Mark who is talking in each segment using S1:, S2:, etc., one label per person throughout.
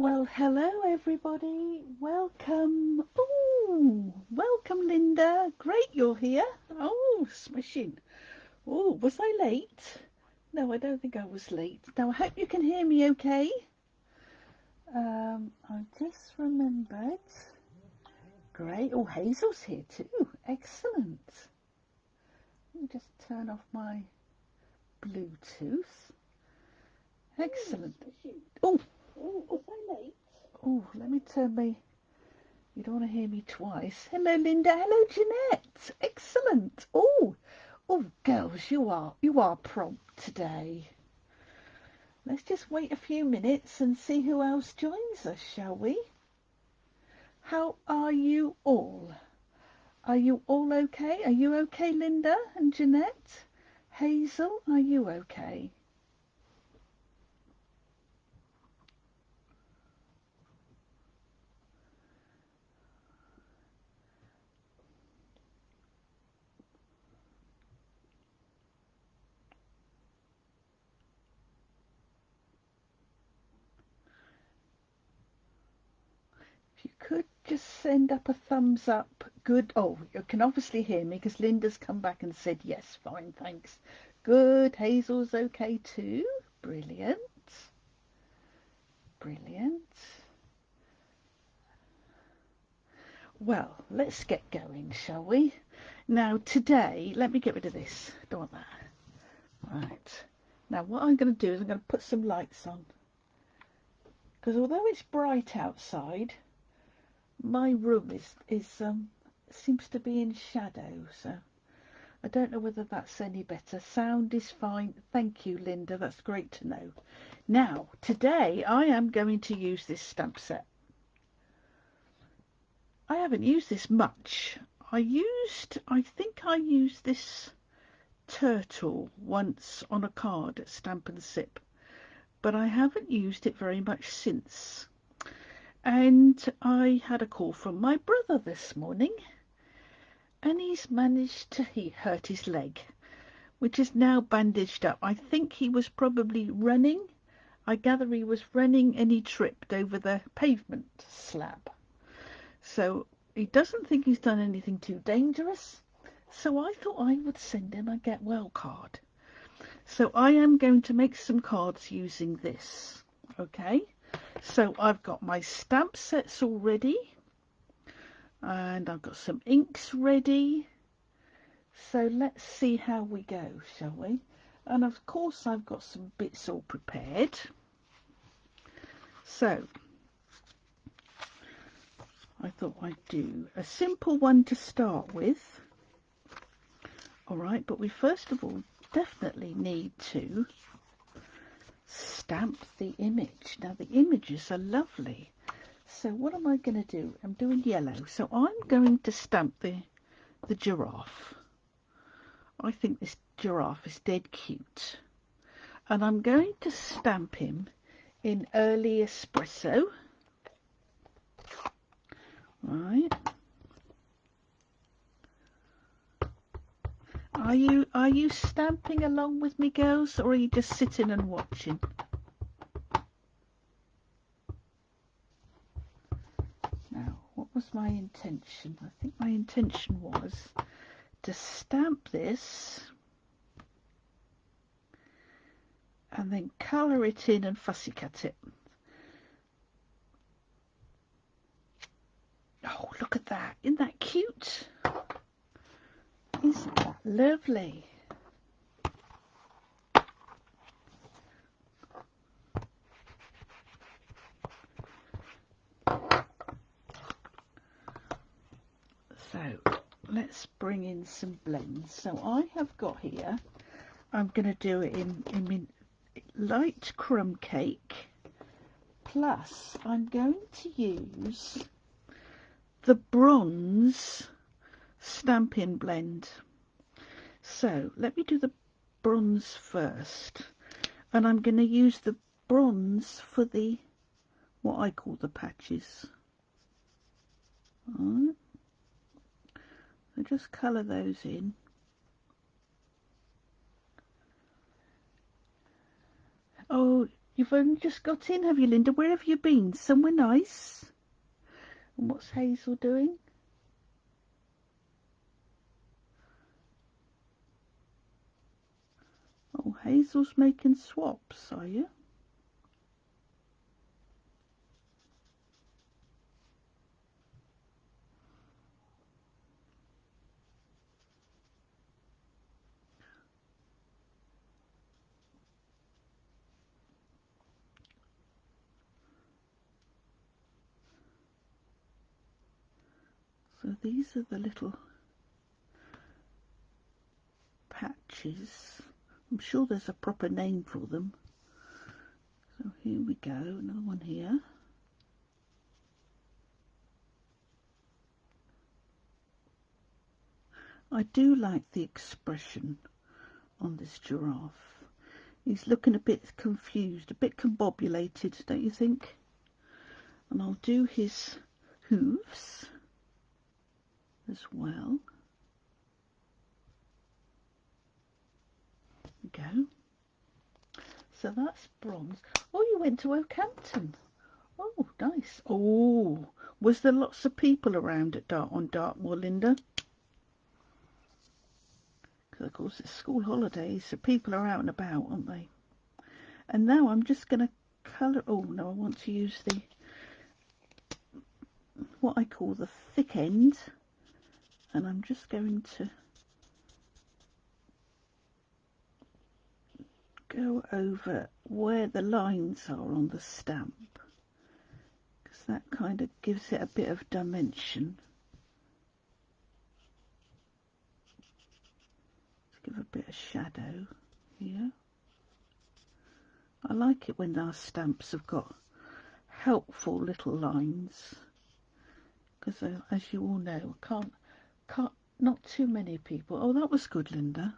S1: Well, hello everybody. Welcome. Oh, welcome Linda. Great you're here. Oh, smashing. Oh, was I late? No, I don't think I was late. Now, I hope you can hear me okay. I just remembered. Great. Oh, Hazel's here too. Excellent. Let me just turn off my Bluetooth. Excellent. Oh,
S2: Was I late?
S1: oh, let me turn my... You don't want to hear me twice. Hello, Linda. Hello, Jeanette. Excellent. Oh, girls, you are prompt today. Let's just wait a few minutes and see who else joins us, shall we? How are you all? Are you all okay? Are you okay, Linda and Jeanette? Hazel, are you okay? If you could just send up a thumbs up. Good. Oh, you can obviously hear me because Linda's come back and said yes. Fine, thanks. Good. Hazel's okay too. Brilliant. Brilliant. Well, let's get going, shall we? Now, today, let me get rid of this. Don't want that. Right. Now, what I'm going to do is I'm going to put some lights on. Because although it's bright outside, my room seems to be in shadow, so I don't know whether that's any better. Sound is fine. Thank you, Linda. That's great to know. Now, today I am going to use this stamp set. I haven't used this much. I think I used this turtle once on a card at Stamp and Sip, but I haven't used it very much since. And I had a call from my brother this morning, and he's managed to hurt his leg, which is now bandaged up. I think he was probably running. I gather he was running and he tripped over the pavement slab. So he doesn't think he's done anything too dangerous. So I thought I would send him a get well card. So I am going to make some cards using this. Okay. So I've got my stamp sets all ready. And I've got some inks ready. So let's see how we go, shall we? And of course I've got some bits all prepared. So I thought I'd do a simple one to start with. Alright, but we first of all definitely need to stamp the image. Now the images are lovely. So what am I going to do? I'm doing yellow. So I'm going to stamp the giraffe. I think this giraffe is dead cute. And I'm going to stamp him in early espresso. Right. Are you stamping along with me, girls, or are you just sitting and watching? Now, what was my intention? I think my intention was to stamp this and then colour it in and fussy cut it. Oh, look at that. Isn't that cute? Isn't that lovely? So let's bring in some blends. So I have got here, I'm going to do it in light crumb cake, plus I'm going to use the bronze stamping blend. So let me do the bronze first, and I'm going to use the bronze for the what I call the patches. Alright. So just colour those in. Oh, You've only just got in, have you, Linda? Where have you been? Somewhere nice? And what's Hazel doing? Oh, Hazel's making swaps, are you? So these are the little patches. I'm sure there's a proper name for them. So here we go, another one here. I do like the expression on this giraffe. He's looking a bit confused, a bit combobulated, don't you think? And I'll do his hooves as well. There we go. So that's bronze. Oh, you went to Oakhampton. Oh, nice. Oh, was there lots of people around at on Dartmoor, Linda? Because of course it's school holidays, so people are out and about, aren't they? And now I'm just going to colour. Oh no, I want to use the what I call the thick end, and I'm just going to go over where the lines are on the stamp, because that kind of gives it a bit of dimension. Let's give a bit of shadow here. I like it when our stamps have got helpful little lines, because as you all know, can't not too many people. Oh, that was good, Linda.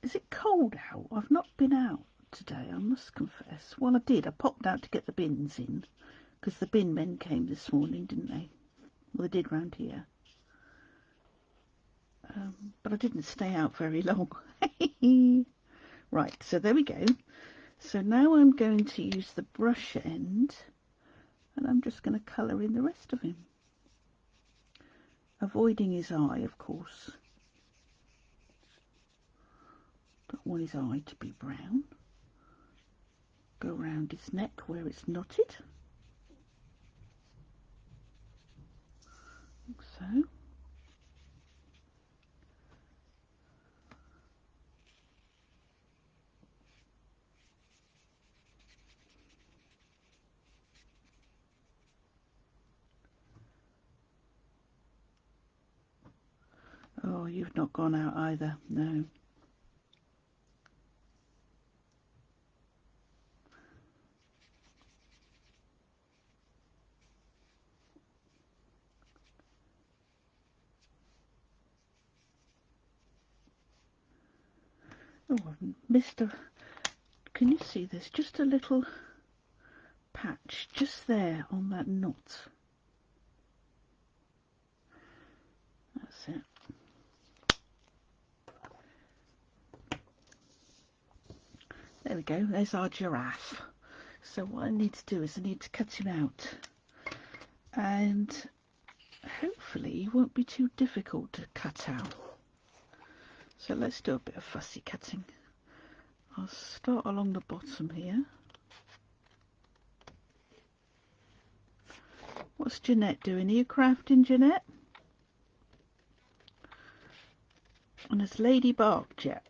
S1: Is it cold out? I've not been out today, I must confess. Well, I did. I popped out to get the bins in, because the bin men came this morning, didn't they? Well, they did round here. But I didn't stay out very long. Right, so there we go. So now I'm going to use the brush end, and I'm just going to colour in the rest of him. Avoiding his eye, of course. Don't want his eye to be brown. Go around his neck where it's knotted. Like so. Oh, you've not gone out either, no. Oh, I've missed a... Can you see there's just a little patch just there on that knot? That's it. There we go, there's our giraffe. So what I need to do is I need to cut him out. And hopefully he won't be too difficult to cut out. So let's do a bit of fussy cutting. I'll start along the bottom here. What's Jeanette doing? Are you crafting, Jeanette? And has Lady barked yet?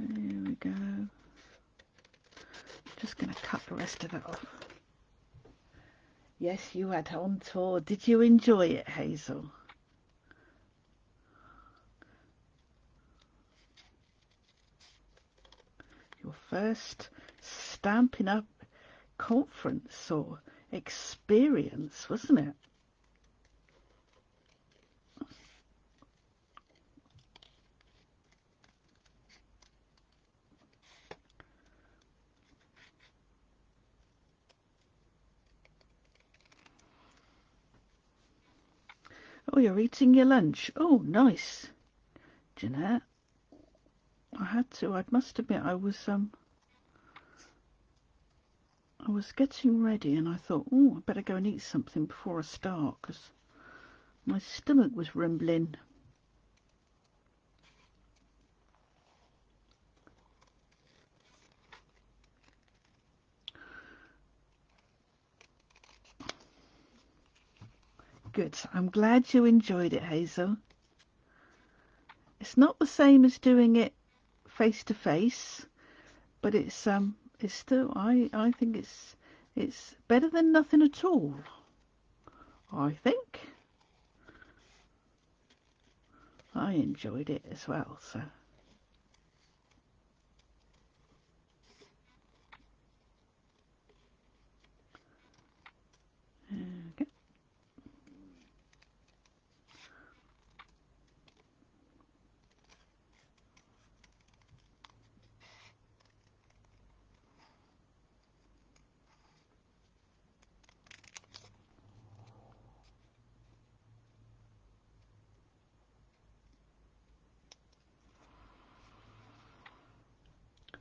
S1: There we go. Just going to cut the rest of it off. Yes, you had on tour. Did you enjoy it, Hazel? Your first Stampin' Up conference or experience, wasn't it? Oh, you're eating your lunch. Oh, nice, Jeanette. I had to. I must admit, I was getting ready, and I thought, oh, I better go and eat something before I start, because my stomach was rumbling. Good. I'm glad you enjoyed it, Hazel. It's not the same as doing it face to face, but it's still, I think it's better than nothing at all, I think. I enjoyed it as well, so. Okay.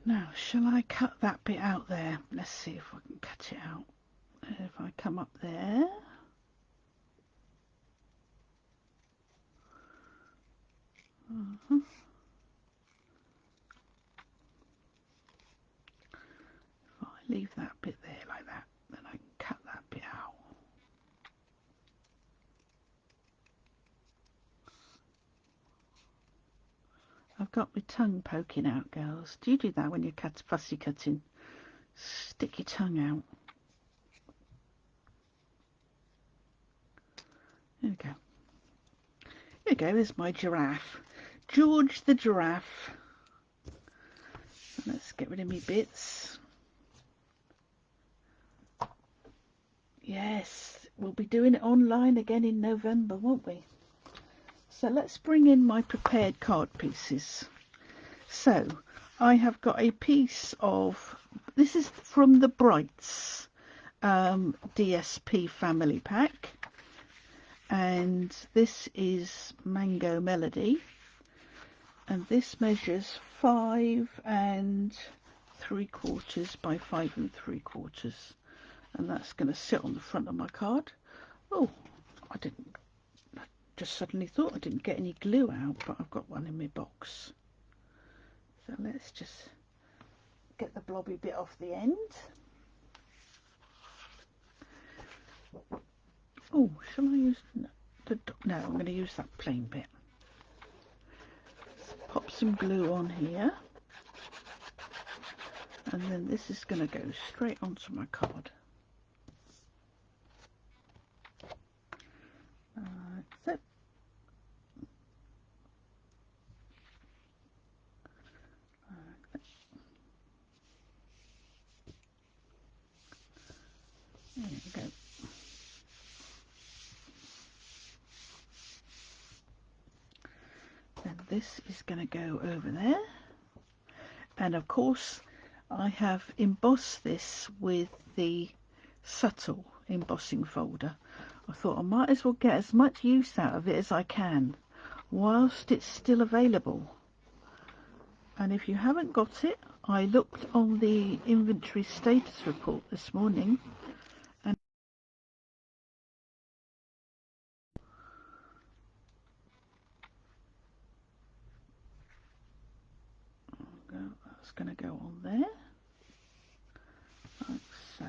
S1: Now, shall I cut that bit out there? Let's see if I can cut it out. If I come up there. If I leave that bit there like that, then I can cut that bit out. I've got my tongue poking out, girls. Do you do that when you're fussy cutting? Stick your tongue out. There we go. There we go, there's my giraffe. George the giraffe. Let's get rid of me bits. Yes, we'll be doing it online again in November, won't we? So let's bring in my prepared card pieces. So I have got a piece of, this is from the Brights DSP family pack, and this is Mango Melody, and this measures 5 3/4 by 5 3/4, and that's going to sit on the front of my card. Oh, I just suddenly thought I didn't get any glue out, but I've got one in my box. So let's just get the blobby bit off the end. Oh, shall I use no, I'm going to use that plain bit. Let's pop some glue on here, and then this is going to go straight onto my card. So there we go. Then this is going to go over there, and of course I have embossed this with the subtle embossing folder. I thought I might as well get as much use out of it as I can whilst it's still available. And if you haven't got it, I looked on the inventory status report this morning, and that's going to go on there, like so.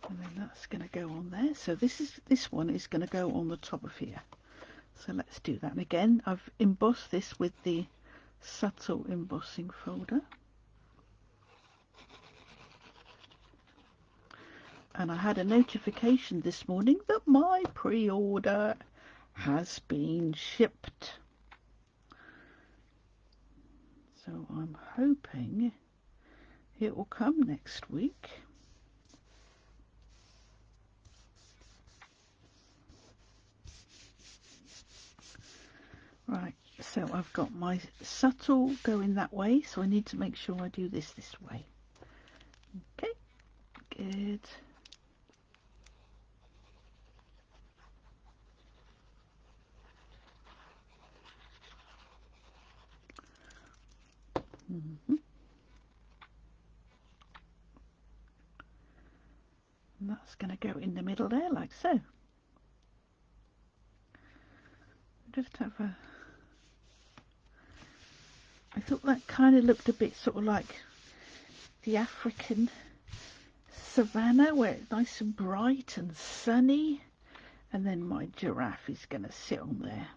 S1: And then that's going to go on there. So this one is going to go on the top of here. So let's do that. And again, I've embossed this with the subtle embossing folder. And I had a notification this morning that my pre-order has been shipped. So I'm hoping it will come next week. Right, So I've got my subtle going that way, so I need to make sure I do this way. Okay, good. And that's going to go in the middle there, like so. Just have a... I thought that kind of looked a bit sort of like the African savannah, where it's nice and bright and sunny, and then my giraffe is going to sit on there.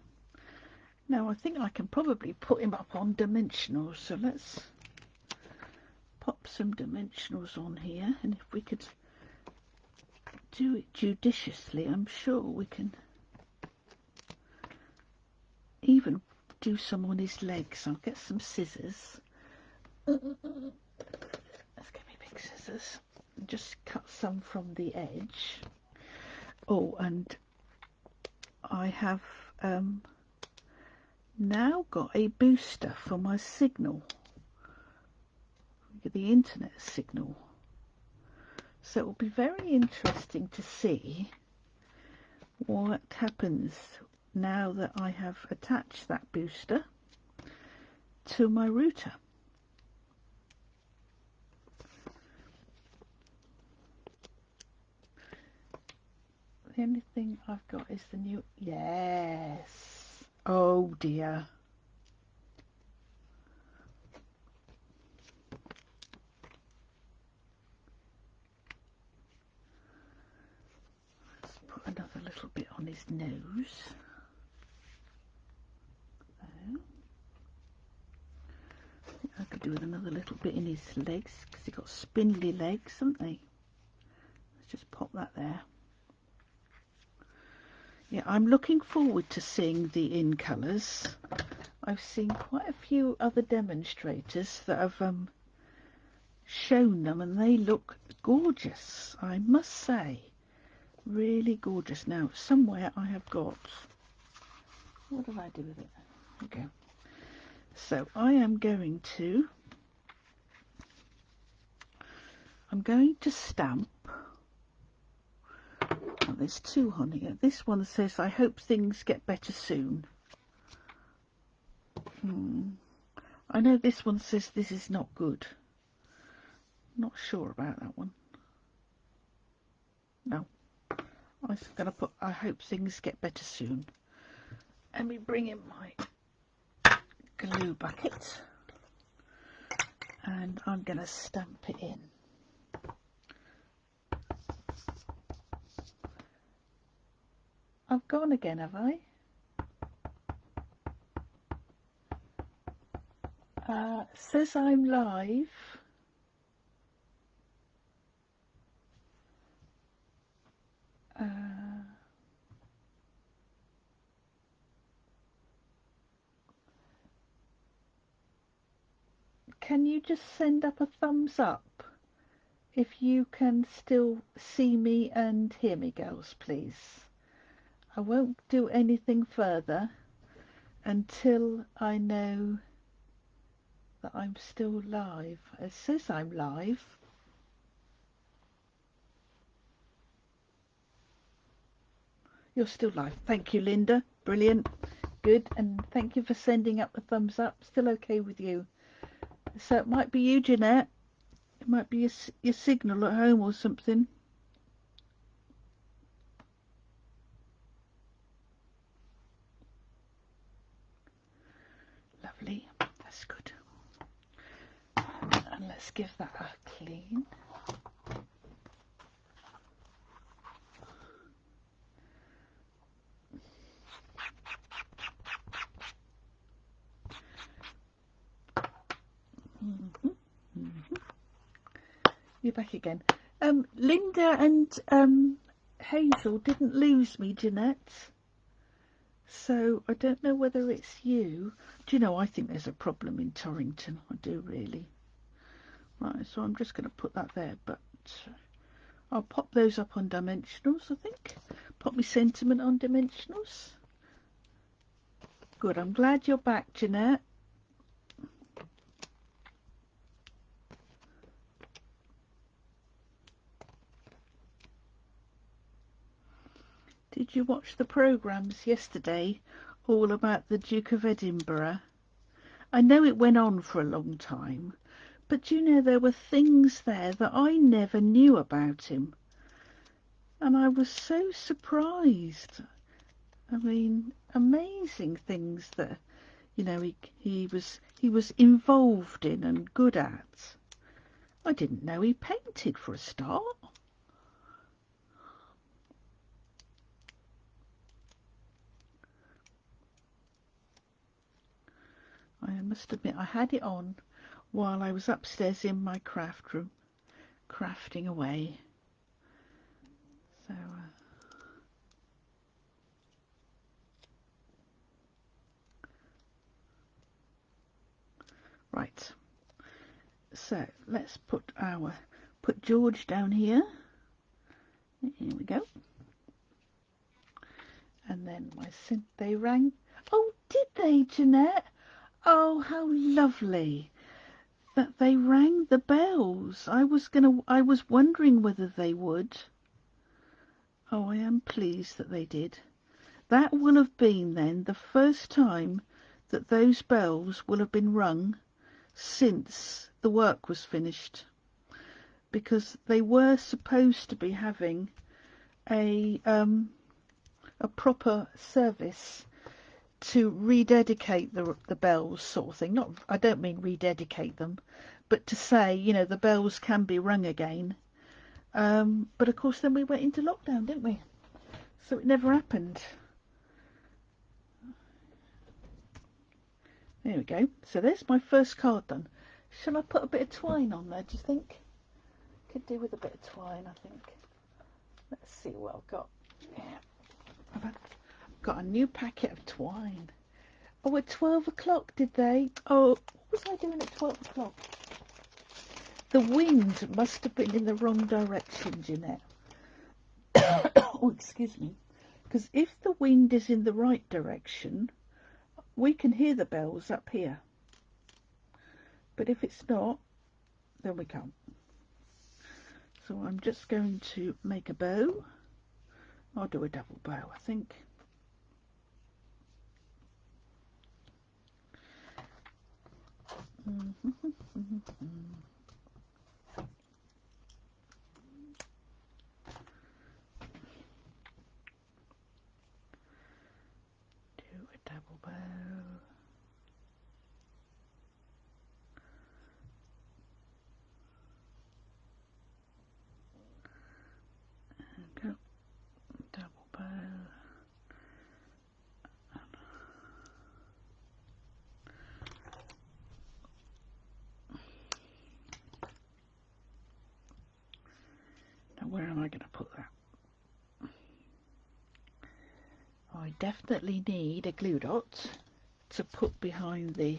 S1: Now I think I can probably put him up on dimensionals, so let's pop some dimensionals on here, and if we could do it judiciously, I'm sure we can even do some on his legs. I'll get some scissors. Let's get me big scissors and just cut some from the edge. Oh, and I have now got a booster for my signal, the internet signal. So it will be very interesting to see what happens now that I have attached that booster to my router. The only thing I've got is the new... Yes! Oh dear. Let's put another little bit on his nose. There. I think I could do with another little bit in his legs, because he's got spindly legs, haven't they? Let's just pop that there. Yeah, I'm looking forward to seeing the in colours. I've seen quite a few other demonstrators that have shown them, and they look gorgeous, I must say. Really gorgeous. Now, somewhere I have got... What did I do with it? Okay. So, I'm going to stamp. Oh, there's two on here. This one says, I hope things get better soon. I know this one says this is not good. Not sure about that one. No. I'm going to put, I hope things get better soon. Let me bring in my glue bucket. And I'm going to stamp it in. I've gone again, have I? Says I'm live. Can you just send up a thumbs up if you can still see me and hear me, girls, please? I won't do anything further until I know that I'm still live. It says I'm live. You're still live. Thank you, Linda. Brilliant. Good. And thank you for sending up the thumbs up. Still okay with you. So it might be you, Jeanette. It might be your signal at home or something. Lovely. That's good. And let's give that a clean. You're back again. Linda and Hazel didn't lose me, Jeanette. So I don't know whether it's you. Do you know, I think there's a problem in Torrington. I do really. Right, so I'm just going to put that there, but I'll pop those up on dimensionals, I think. Pop my sentiment on dimensionals. Good, I'm glad you're back, Jeanette. Did you watch the programmes yesterday all about the Duke of Edinburgh? I know it went on for a long time, but you know, there were things there that I never knew about him. And I was so surprised. I mean, amazing things that, you know, he was involved in and good at. I didn't know he painted for a start. I must admit, I had it on while I was upstairs in my craft room, crafting away. So, right. So let's put George down here. Here we go. And then they rang. Oh, did they, Jeanette? Oh, how lovely that they rang the bells. I was wondering whether they would. Oh, I am pleased that they did. That will have been then the first time that those bells will have been rung since the work was finished, because they were supposed to be having a proper service to rededicate the bells, sort of thing. Not, I don't mean rededicate them, but to say, you know, the bells can be rung again. But of course then we went into lockdown, didn't we? So it never happened. There we go. So there's my first card done. Shall I put a bit of twine on there, do you think? Could do with a bit of twine, I think. Let's see what I've got. Yeah. I've got a new packet of twine. Oh, at 12 o'clock, did they? Oh, what was I doing at 12 o'clock? The wind must have been in the wrong direction, Jeanette. Oh, excuse me. Because if the wind is in the right direction, we can hear the bells up here. But if it's not, then we can't. So I'm just going to make a bow. I'll do a double bow, I think. Do a double bow. Go. Double bow. Now where am I going to put that? I definitely need a glue dot to put behind the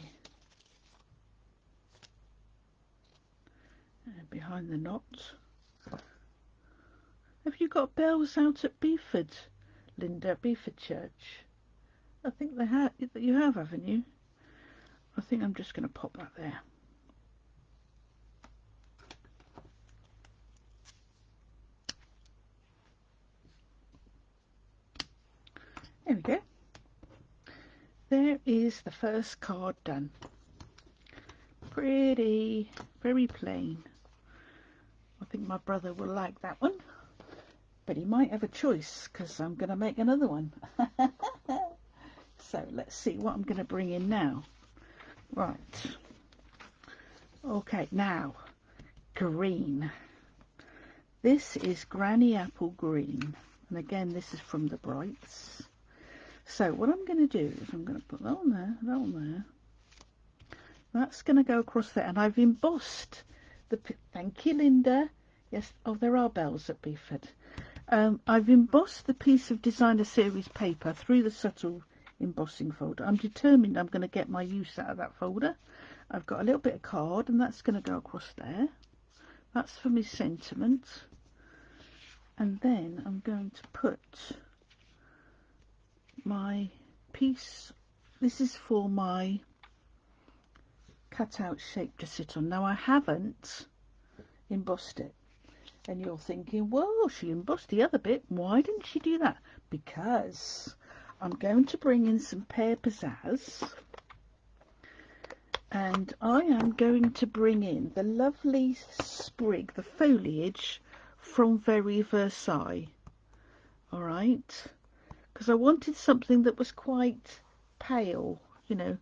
S1: knot. Have you got bells out at Beeford, Linda? Beeford Church? I think they have. You have, haven't you? I think I'm just going to pop that there. There we go. There is the first card done. Pretty, very plain. I think my brother will like that one, but he might have a choice because I'm going to make another one. So let's see what I'm going to bring in now. Right. Okay, now green. This is Granny Apple Green, and again this is from the Brights. So what I'm going to do is I'm going to put that on there, that on there. That's going to go across there, and I've embossed the. Thank you, Linda. Yes. Oh, there are bells at Beeford. I've embossed the piece of Designer Series paper through the subtle embossing folder. I'm determined I'm going to get my use out of that folder. I've got a little bit of card, and that's going to go across there. That's for my sentiment. And then I'm going to put my piece this is for my cutout shape to sit on. Now I haven't embossed it, and you're thinking, well, she embossed the other bit, why didn't she do that? Because I'm going to bring in some Pear Pizzazz, and I am going to bring in the lovely sprig, the foliage from Very Versailles. All right, because I wanted something that was quite pale, you know,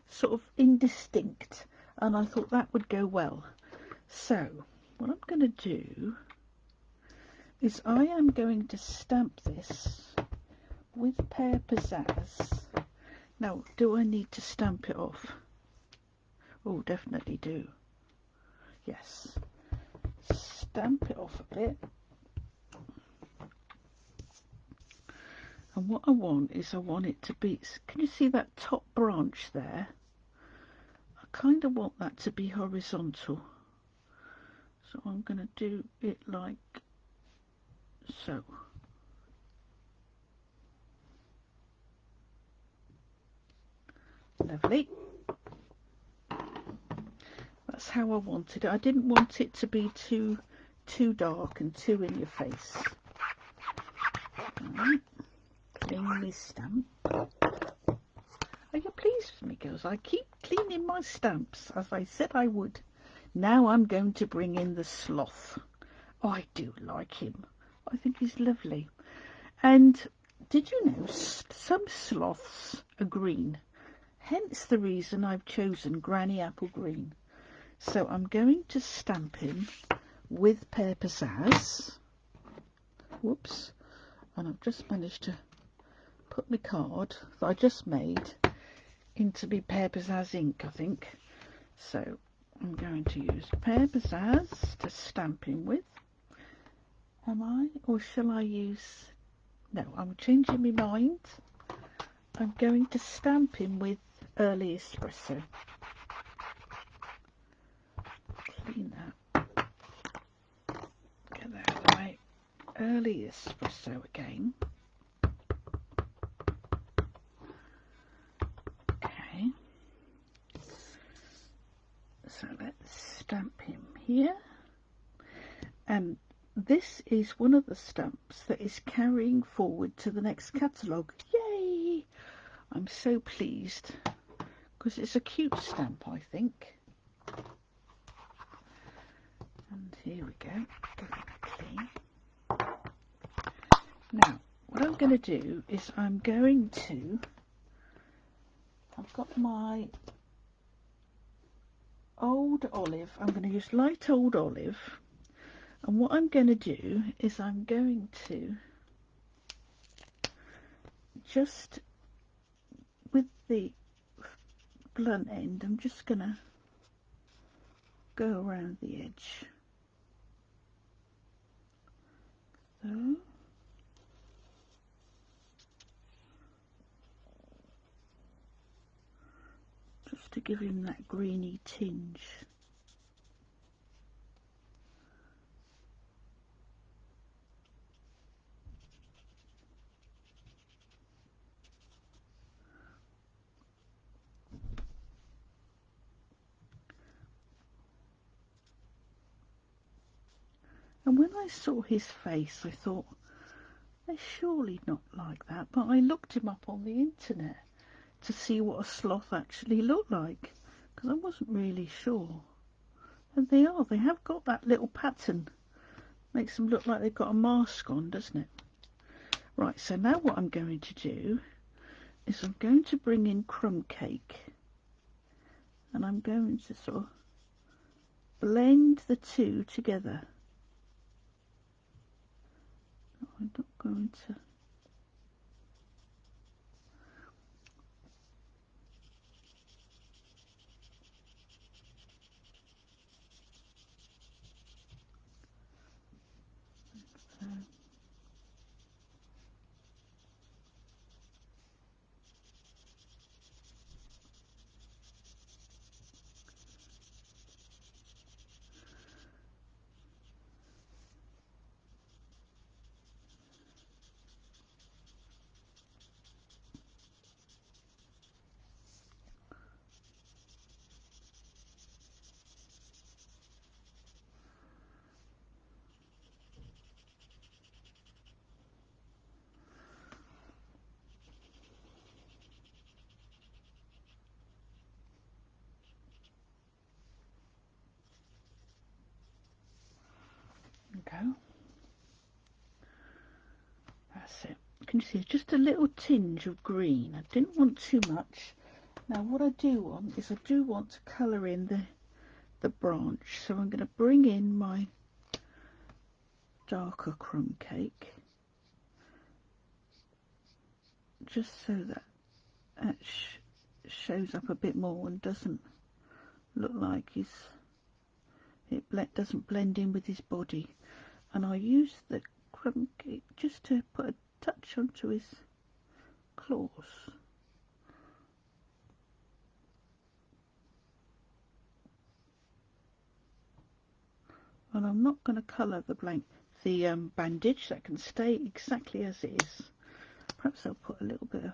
S1: sort of indistinct, and I thought that would go well. So what I'm going to do is I am going to stamp this with Pear Pizzazz. Now, do I need to stamp it off? Oh, definitely do. Yes. Stamp it off a bit. And what I want is I want it to be, can you see that top branch there? I kind of want that to be horizontal. So I'm going to do it like so. Lovely. That's how I wanted it. I didn't want it to be too dark and too in your face. Right. Clean my stamp. Are you pleased with me, girls? I keep cleaning my stamps, as I said I would. Now I'm going to bring in the sloth. Oh, I do like him. I think he's lovely. And did you know some sloths are green? Hence the reason I've chosen Granny Apple Green. So I'm going to stamp him with Pear Pizzazz. Whoops. And I've just managed to put my card that I just made into my Pear Pizzazz ink, I think. So I'm going to use Pear Pizzazz to stamp him with. Am I? Or shall I use... No, I'm changing my mind. I'm going to stamp him with Early Espresso. Clean that. Get that out of the way. Early Espresso again. Okay. So let's stamp him here. This is one of the stamps that is carrying forward to the next catalogue. Yay! I'm so pleased because it's a cute stamp, I think. And here we go. Give it a clean. Now, what I'm going to do is I've got my old olive. I'm going to use light old olive. And what I'm going to do is I'm going to just, with the blunt end, I'm just going to go around the edge. So. Just to give him that greeny tinge. And when I saw his face, I thought, they're surely not like that. But I looked him up on the internet to see what a sloth actually looked like, because I wasn't really sure. And they have got that little pattern. Makes them look like they've got a mask on, doesn't it? Right, so now what I'm going to do is I'm going to bring in crumb cake. And I'm going to sort of blend the two together. I'm not going to... go. That's it. Can you see it's just a little tinge of green? I didn't want too much. Now what I do want is I do want to colour in the branch. So I'm going to bring in my darker crumb cake, just so that it shows up a bit more and doesn't look like doesn't blend in with his body. And I use the crumb cake just to put a touch onto his claws. And I'm not going to colour the bandage. That can stay exactly as it is. Perhaps I'll put a little bit of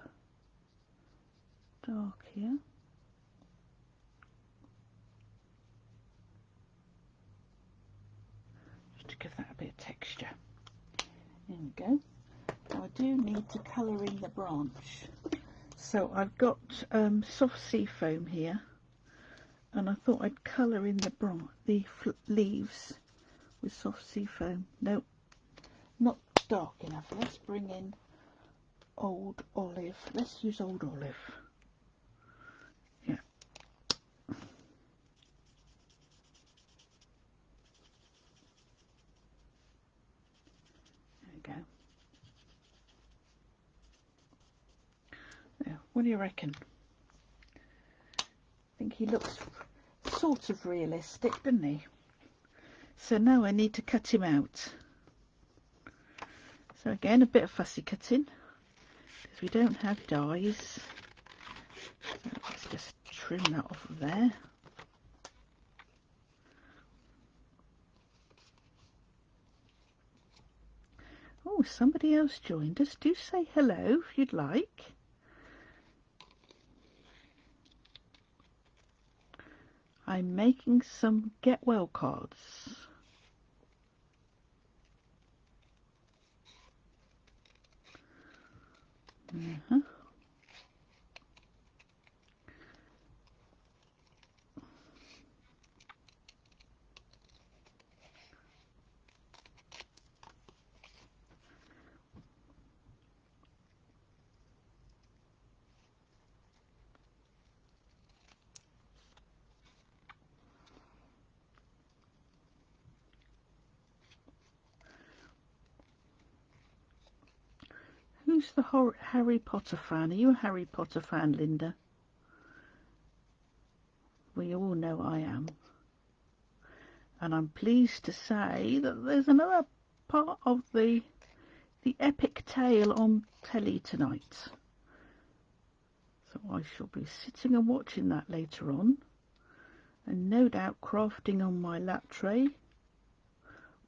S1: dark here. Just to give that a bit of texture. There we go. Now I do need to colour in the branch. So I've got soft sea foam here. And I thought I'd colour in the leaves with soft sea foam. No, not dark enough. Let's bring in old olive. Let's use old olive. Yeah. There we go. Now, what do you reckon? I think he looks sort of realistic, doesn't he? So now I need to cut him out. So again, a bit of fussy cutting, because we don't have dies. So let's just trim that off of there. Oh, somebody else joined us. Do say hello if you'd like. I'm making some get well cards. Who's the Harry Potter fan? Are you a Harry Potter fan, Linda? We all know I am. And I'm pleased to say that there's another part of the epic tale on telly tonight. So I shall be sitting and watching that later on. And no doubt crafting on my lap tray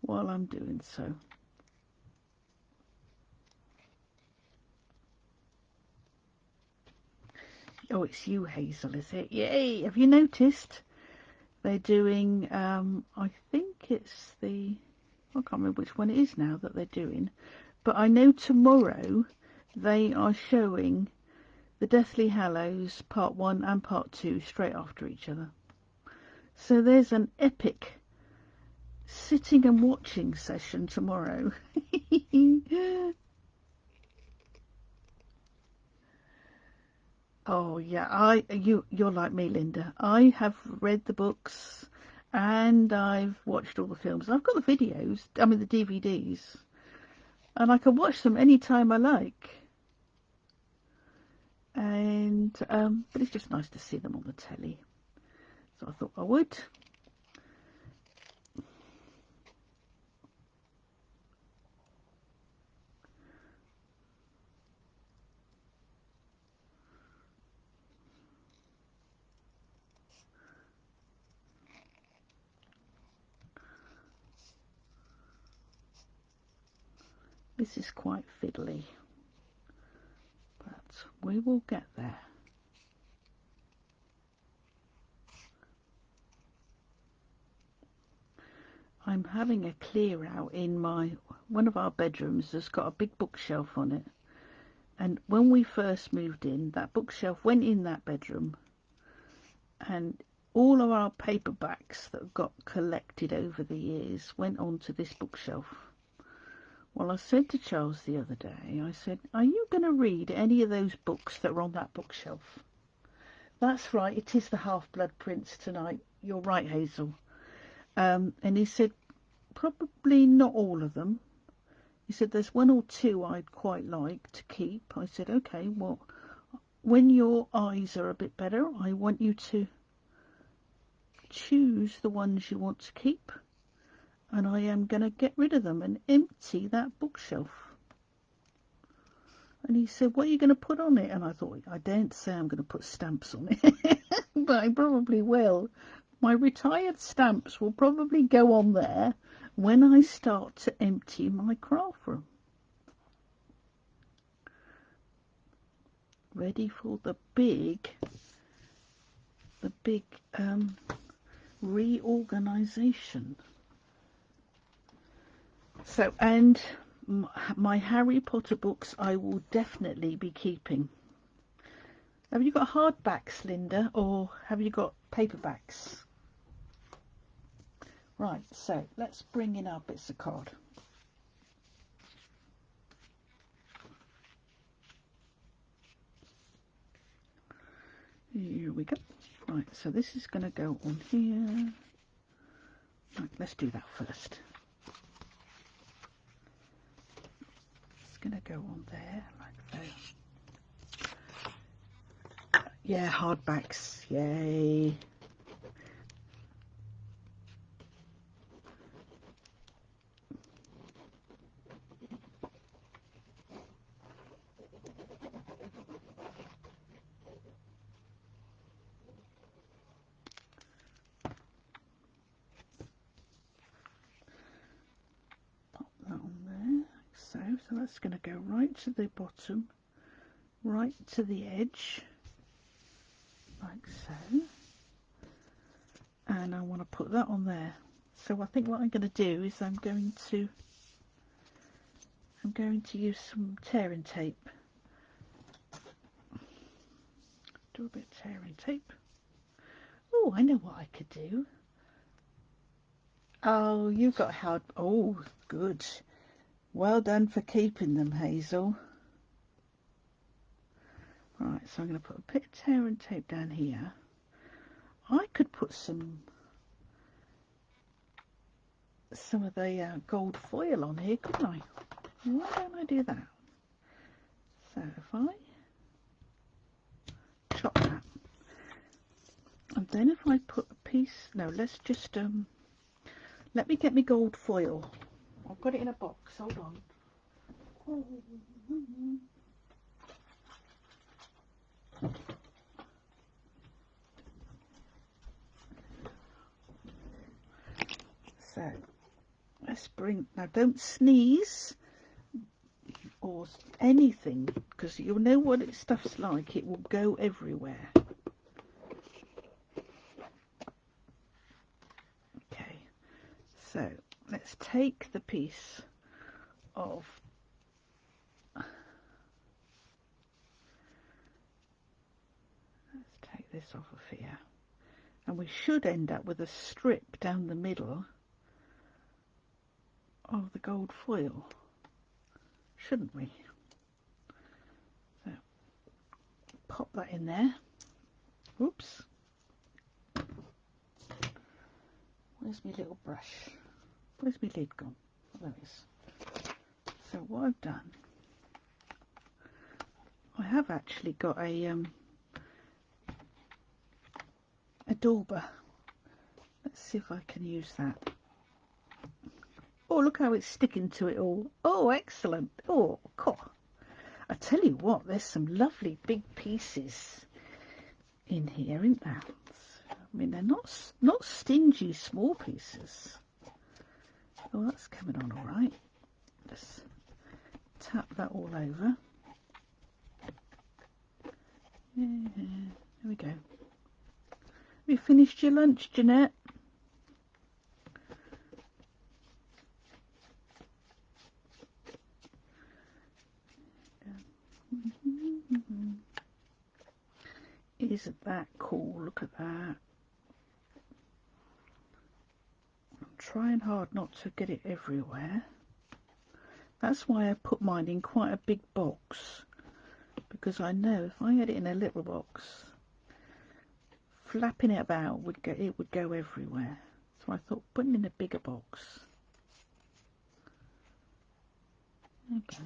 S1: while I'm doing so. Oh, it's you, Hazel, is it? Yay! Have you noticed? They're doing, I think it's I can't remember which one it is now that they're doing, but I know tomorrow they are showing the Deathly Hallows Part 1 and Part 2 straight after each other. So there's an epic sitting and watching session tomorrow. Oh yeah, you're like me, Linda. I have read the books and I've watched all the films. I've got the videos, I mean the DVDs, and I can watch them anytime I like. And but it's just nice to see them on the telly. So I thought I would. This is quite fiddly, but we will get there. I'm having a clear out in one of our bedrooms. That's got a big bookshelf on it, and when we first moved in, that bookshelf went in that bedroom, and all of our paperbacks that got collected over the years went onto this bookshelf. Well, I said to Charles the other day, I said, are you going to read any of those books that are on that bookshelf? That's right, it is the Half-Blood Prince tonight. You're right, Hazel. And he said, probably not all of them. He said, there's one or two I'd quite like to keep. I said, okay, well, when your eyes are a bit better, I want you to choose the ones you want to keep. And I am going to get rid of them and empty that bookshelf. And he said, what are you going to put on it? And I thought, I daren't say I'm going to put stamps on it, but I probably will. My retired stamps will probably go on there when I start to empty my craft room. Ready for the big reorganization. So, and my Harry Potter books I will definitely be keeping. Have you got hardbacks, Linda, or have you got paperbacks? Right, so let's bring in our bits of card. Here we go. Right, so this is going to go on here. Right, let's do that first. It's going to go on there, like so. Yeah, hardbacks, yay. So that's going to go right to the bottom, right to the edge, like so. And I want to put that on there. So I think what I'm going to do is I'm going to use some tearing tape. Do a bit of tearing tape. Oh, I know what I could do. Oh, you got hard. Oh, good. Well done for keeping them, Hazel. Right, so I'm going to put a bit of tearing tape down here. I could put some of the gold foil on here, couldn't I? Why don't I do that? So if I chop that, and then if I put a piece, no, let's just let me get me gold foil. I've got it in a box. Hold on. So let's bring, now don't sneeze or anything, because you'll know what stuff's like. It will go everywhere. Okay, so let's take the piece of this off of here, and we should end up with a strip down the middle of the gold foil, shouldn't we? So pop that in there. Oops, where's my little brush? Where's my lid gone? Oh, there it is. So what I've done, I have actually got a dauber. Let's see if I can use that. Oh, look how it's sticking to it all. Oh, excellent. Oh, cool. I tell you what, there's some lovely big pieces in here, isn't there? I mean, they're not stingy small pieces. Oh, that's coming on all right. Just tap that all over. Yeah, there we go. Have you finished your lunch, Jeanette? Isn't that cool? Look at that. trying hard not to get it everywhere. That's why I put mine in quite a big box, because I know if I had it in a little box, flapping it about it would go everywhere. So I thought putting in a bigger box. Okay.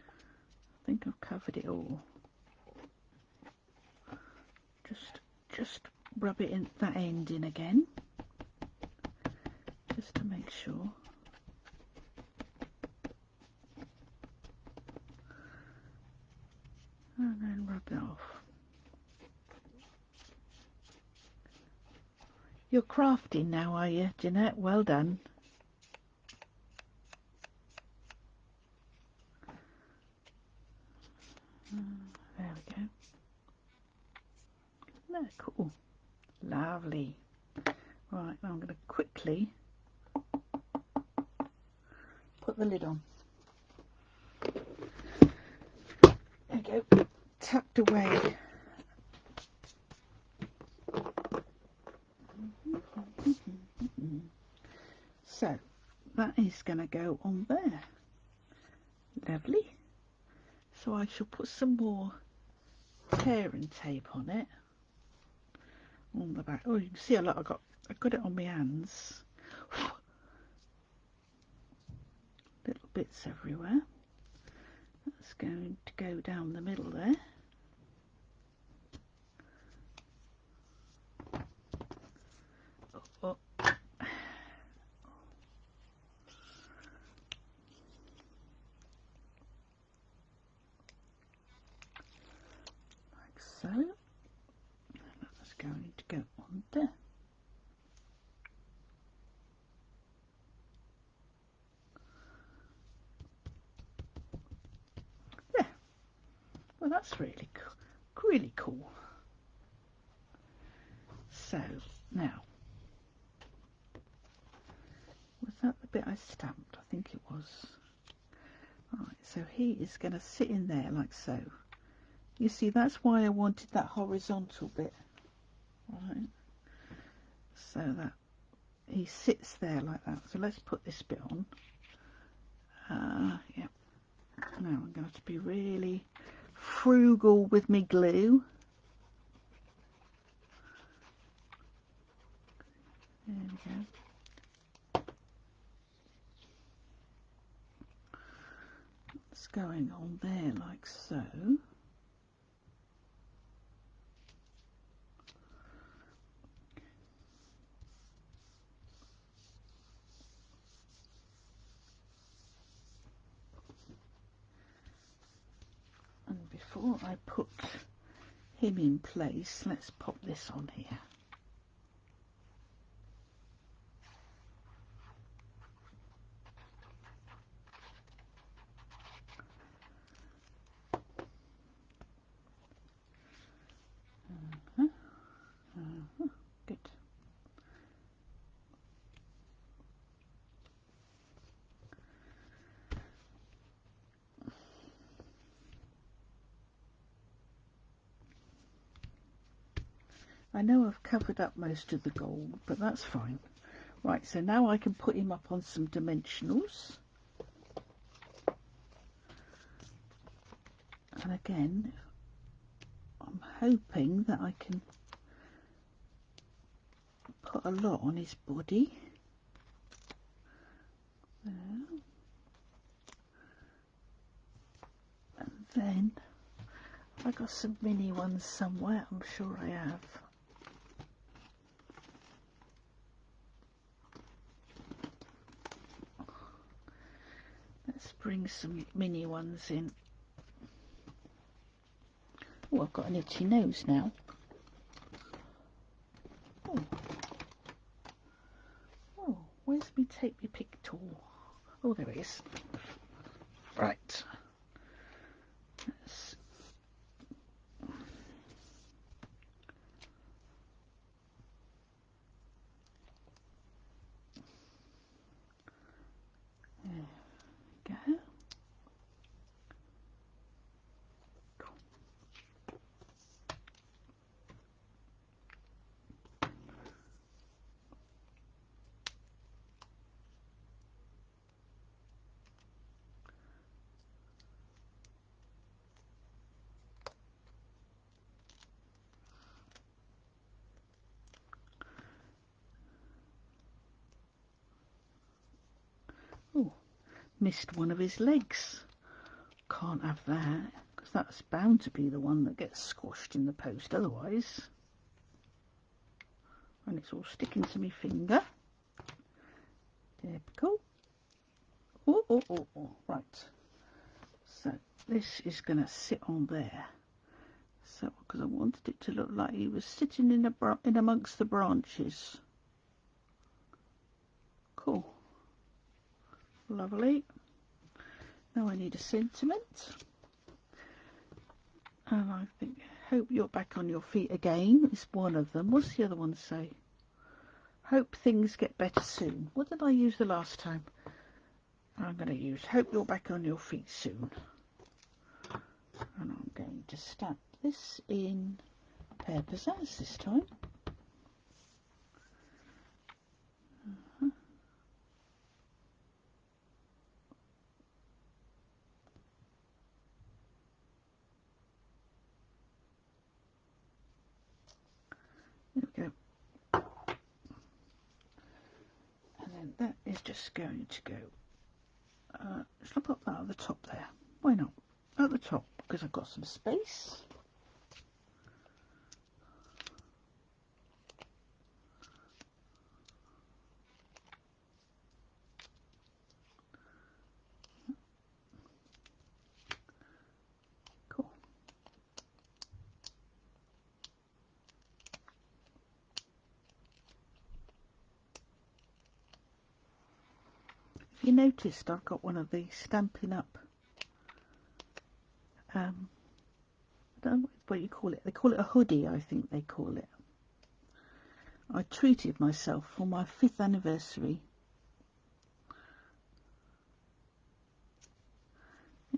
S1: I think I've covered it all. Just rub it in that end in again, just to make sure. And then rub it off. You're crafting now, are you, Jeanette? Well done. There we go. No, cool. Lovely. Right, now I'm going to quickly put the lid on. There we go. Tucked away. So that is going to go on there. Lovely. So I shall put some more tearing tape on it on the back. Oh, you can see a lot. I got it on my hands. Little bits everywhere. That's going to go down the middle there. Oh. Like so. That's going to go on there. There. Well, that's really cool. Really cool. So now, was that the bit I stamped? I think it was. Right, so he is going to sit in there like so. You see, that's why I wanted that horizontal bit. Right, so that he sits there like that. So let's put this bit on. Yeah. Now I'm going to be really frugal with me glue. There we go. It's going on there like so. And before I put him in place, let's pop this on here. Good. I know I've covered up most of the gold, but that's fine. Right, so now I can put him up on some dimensionals. And again, I'm hoping that I can put a lot on his body. There. And then I got some mini ones somewhere, I'm sure I have. Let's bring some mini ones in. Oh, I've got an itchy nose now. Oh, oh, where's me tape me pick tool? Oh, there it is. Right. Let's go. missed one of his legs. Can't have that, because that's bound to be the one that gets squashed in the post otherwise. And it's all sticking to my finger. There we go. Oh, right. So this is going to sit on there. So, because I wanted it to look like he was sitting in amongst the branches. Cool. Lovely. Now I need a sentiment. And I think, hope you're back on your feet again. It's one of them. What's the other one say? Hope things get better soon. What did I use the last time? I'm going to use hope you're back on your feet soon. And I'm going to stamp this in Pear Pizzazz this time. There we go. And then that is just going to go. Shall I put that at the top there? Why not? At the top, because I've got some space. Cool. If you noticed, I've got one of the Stampin' Up. I don't know what you call it. They call it a hoodie, I think they call it. I treated myself for my 5th anniversary.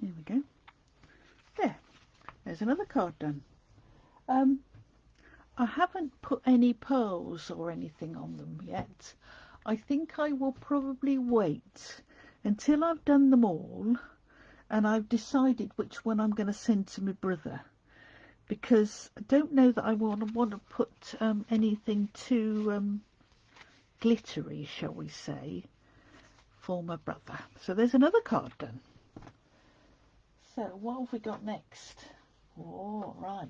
S1: There we go. There's another card done. I haven't put any pearls or anything on them yet. I think I will probably wait until I've done them all and I've decided which one I'm going to send to my brother, because I don't know that I want to put anything too glittery, shall we say, for my brother. So there's another card done. So what have we got next? All right.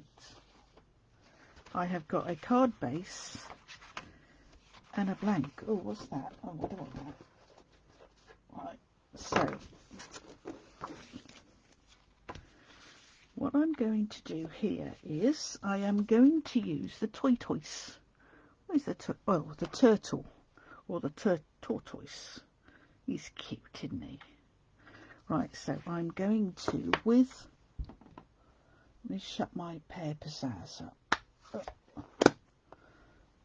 S1: I have got a card base and a blank. Oh, what's that? Oh, I don't want that. Right. So what I'm going to do here is I am going to use the tortoise. What is the the turtle, or the tortoise. He's cute, isn't he? Right, so I'm going to, let me shut my Pear Pizzazz up.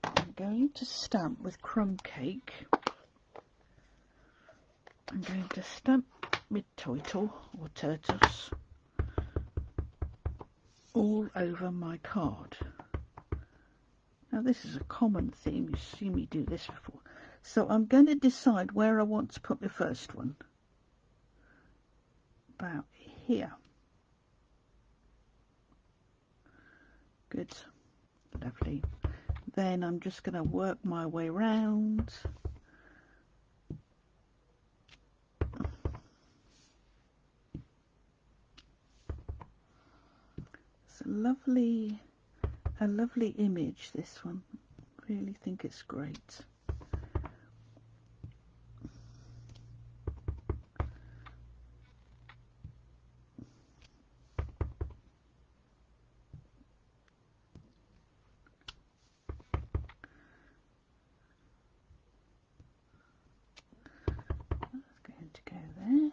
S1: I'm going to stamp with crumb cake. I'm going to stamp with turtle or turtles all over my card. Now this is a common theme, you've seen me do this before. So I'm going to decide where I want to put my first one. About here. Good. Lovely. Then I'm just going to work my way round. It's a lovely image, this one. Really think it's great. Going to go there.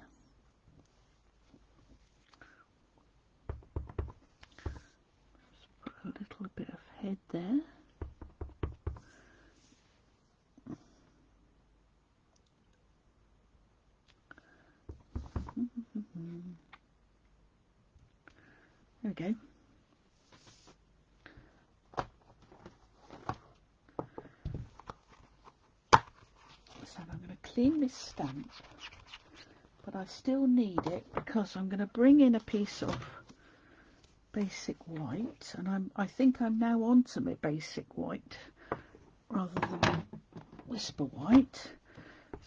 S1: Just put a little bit of head there. There we go. So I'm going to clean this stamp, but I still need it because I'm going to bring in a piece of basic white, and I think I'm now onto my basic white rather than whisper white.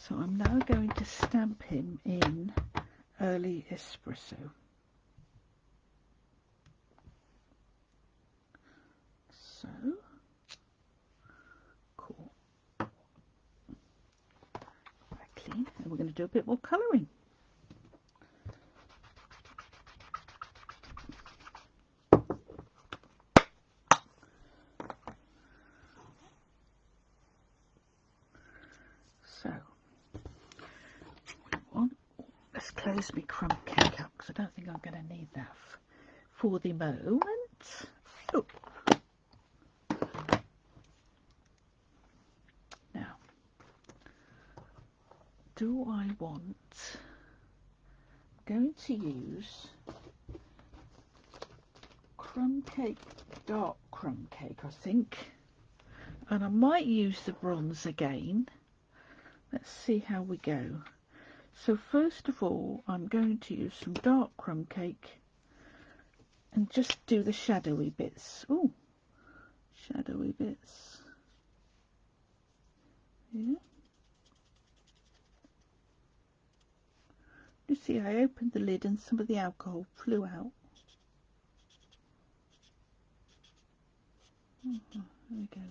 S1: So I'm now going to stamp him in early espresso. So, cool. Clean, and we're going to do a bit more colouring. So, let's close my crumb cake up because I don't think I'm going to need that for the moment. Oh. Now, do I want, I'm going to use crumb cake, dark crumb cake, I think, and I might use the bronze again. Let's see how we go. So first of all, I'm going to use some dark crumb cake and just do the shadowy bits. Oh, shadowy bits. Yeah. You see, I opened the lid and some of the alcohol flew out. There we go.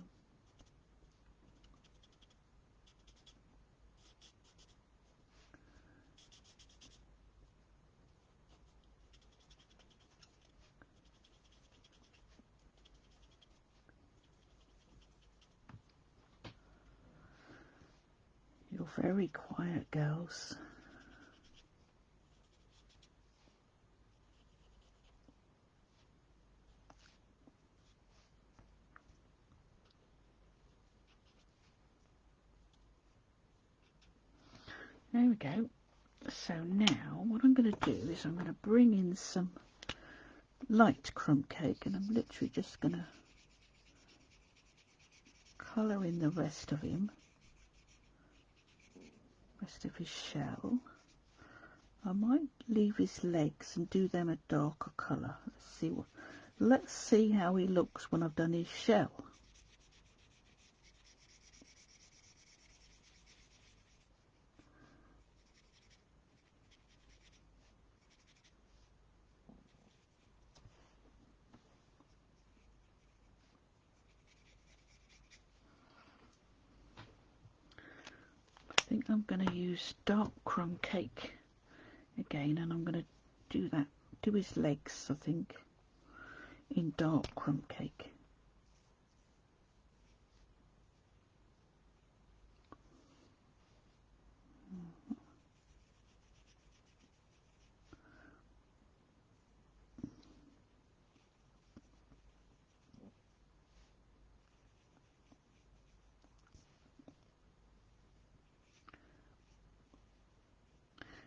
S1: You're very quiet, girls. There we go. So now what I'm going to do is I'm going to bring in some light crumb cake, and I'm literally just going to colour in the rest of him, rest of his shell. I might leave his legs and do them a darker colour. Let's see how he looks when I've done his shell. I think I'm going to use dark crumb cake again, and I'm going to do his legs, I think, in dark crumb cake.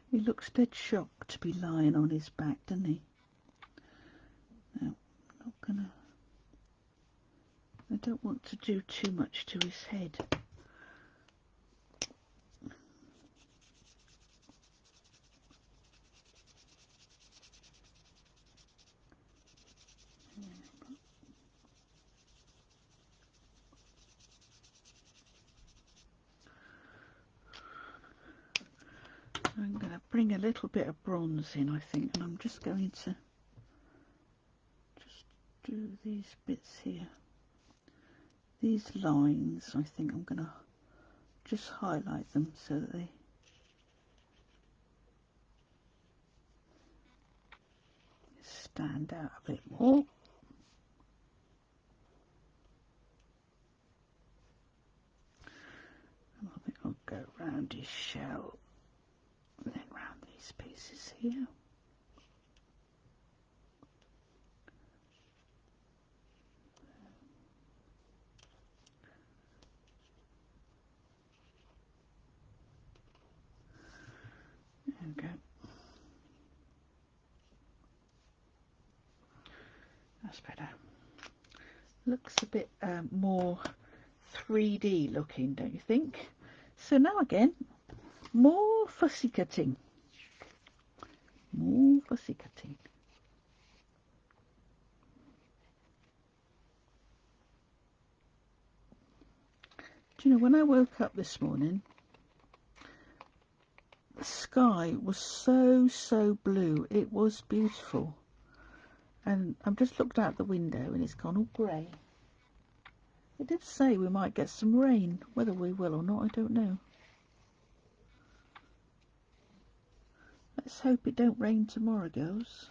S1: He looks dead shocked to be lying on his back, doesn't he? Now, I'm not gonna, I don't want to do too much to his head. I'm going to bring a little bit of bronze in, I think, and I'm just going to just do these bits here. These lines, I think I'm going to just highlight them so that they stand out a bit more. And I think I'll go round his shell and then round these pieces here. There we go. That's better. Looks a bit more 3D looking, don't you think? So now again, more fussy cutting. More fussy cutting. Do you know, when I woke up this morning, sky was so blue. It was beautiful. And I've just looked out the window and it's gone all grey. It did say we might get some rain. Whether we will or not, I don't know. Let's hope it don't rain tomorrow, girls.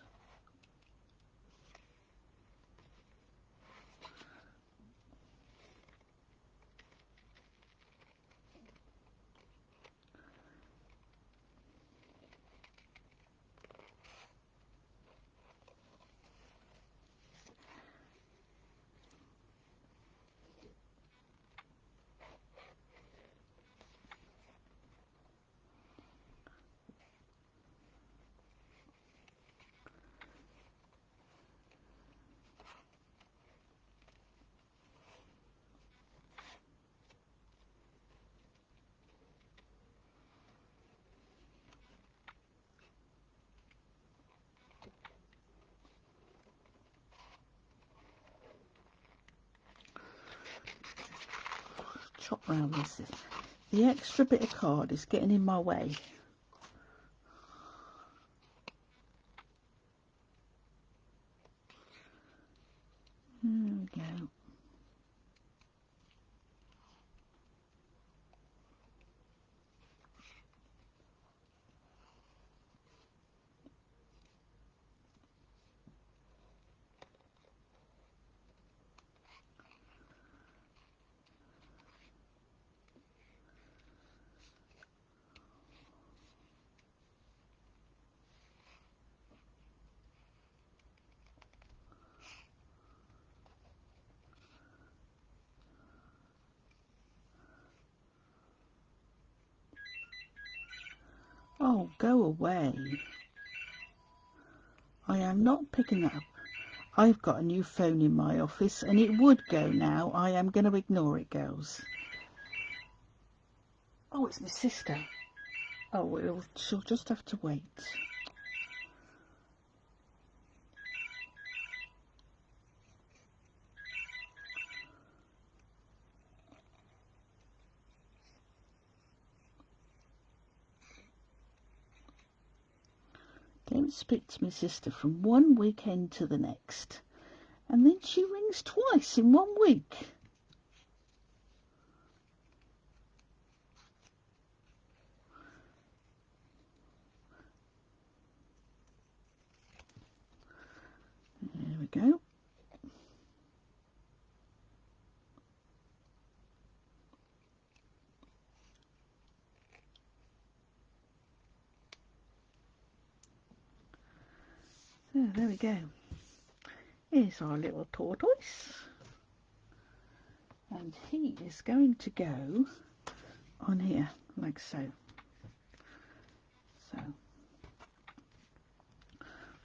S1: Chop round this. The extra bit of card is getting in my way. There we go. Oh, go away. I am not picking that up. I've got a new phone in my office and it would go now. I am going to ignore it, girls. Oh, it's my sister. Oh, she'll just have to wait. Don't speak to my sister from one weekend to the next. And then she rings twice in 1 week. There we go. So there we go. Here's our little tortoise. And he is going to go on here, like so. So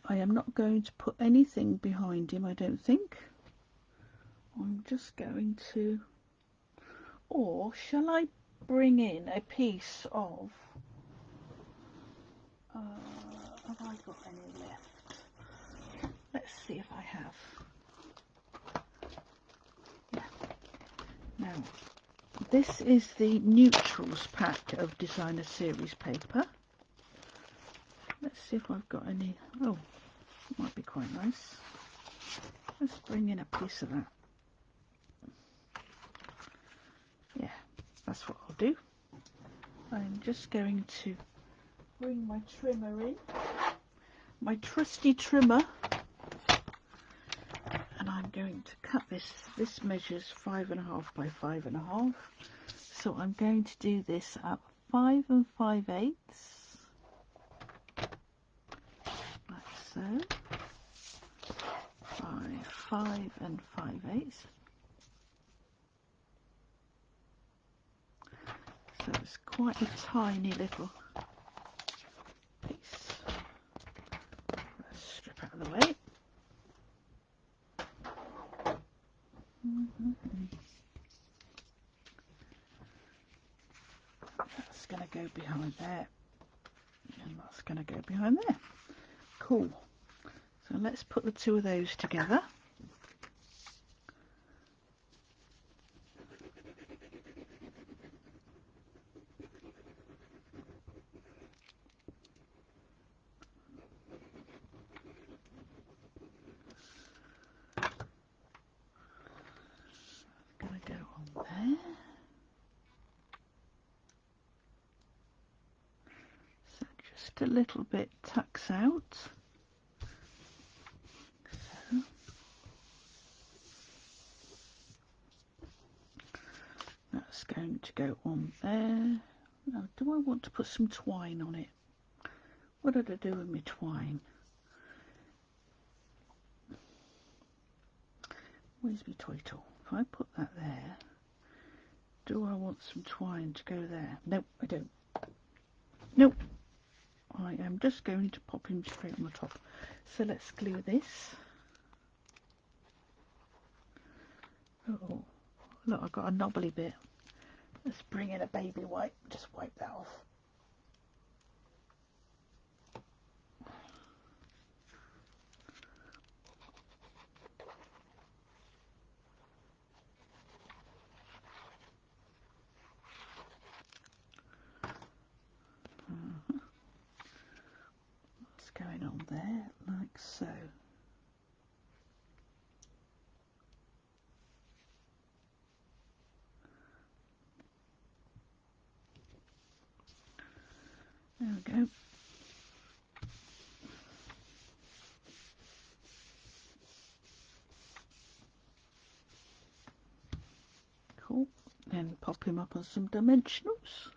S1: I am not going to put anything behind him, I don't think. I'm just going to, or shall I bring in a piece of, have I got any left? Let's see if I have. Yeah. Now, this is the Neutrals pack of Designer Series paper. Let's see if I've got any. Oh, might be quite nice. Let's bring in a piece of that. Yeah, that's what I'll do. I'm just going to bring my trimmer in, my trusty trimmer, and I'm going to cut this. This measures 5.5 by 5.5, so I'm going to do this at 5 5/8, like so. 5 5/8. So it's quite a tiny little piece. Let's strip out of the way. That's going to go behind there, and that's going to go behind there. Cool. So let's put the two of those together. just a little bit tucks out. So that's going to go on there. Now, do I want to put some twine on it? What did I do with my twine? Where's my toitle? If I put that there, do I want some twine to go there? Nope, I don't. Nope. I am just going to pop him straight on the top. So let's glue this. Oh, look, I've got a knobbly bit. Let's bring in a baby wipe. Just wipe that off. What's going on there? Like so. There we go. Cool. Then pop him up on some dimensionals.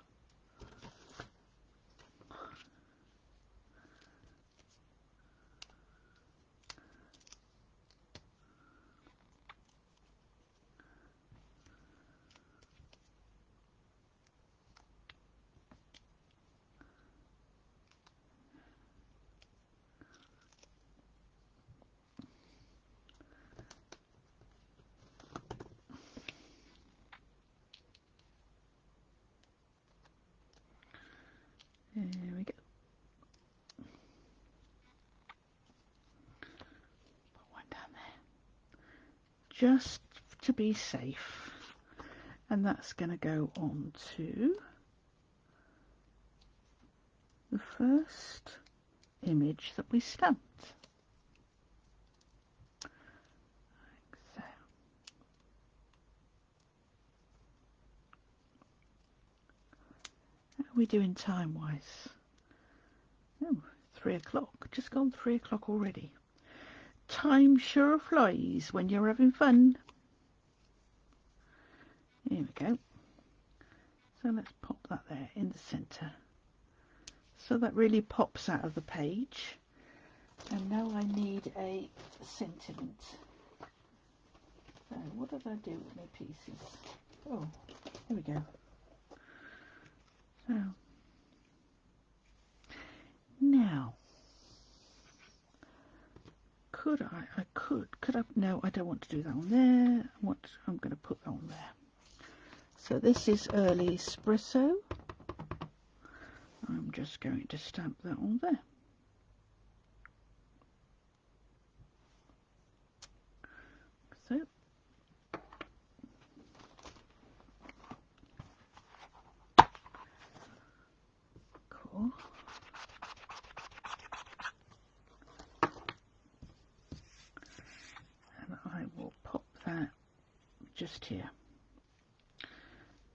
S1: There we go. Put one down there. Just to be safe. And that's going to go on to the first image that we stamped. Like so. How are we doing time-wise? Oh, 3 o'clock. Just gone 3 o'clock already. Time sure flies when you're having fun. Here we go. So let's pop that there in the centre. So that really pops out of the page. And now I need a sentiment. So what did I do with my pieces? Oh, here we go. So now, could I, no, I don't want to do that on there. I'm going to put that on there. So this is early espresso. I'm just going to stamp that on there. So cool. And I will pop that just here.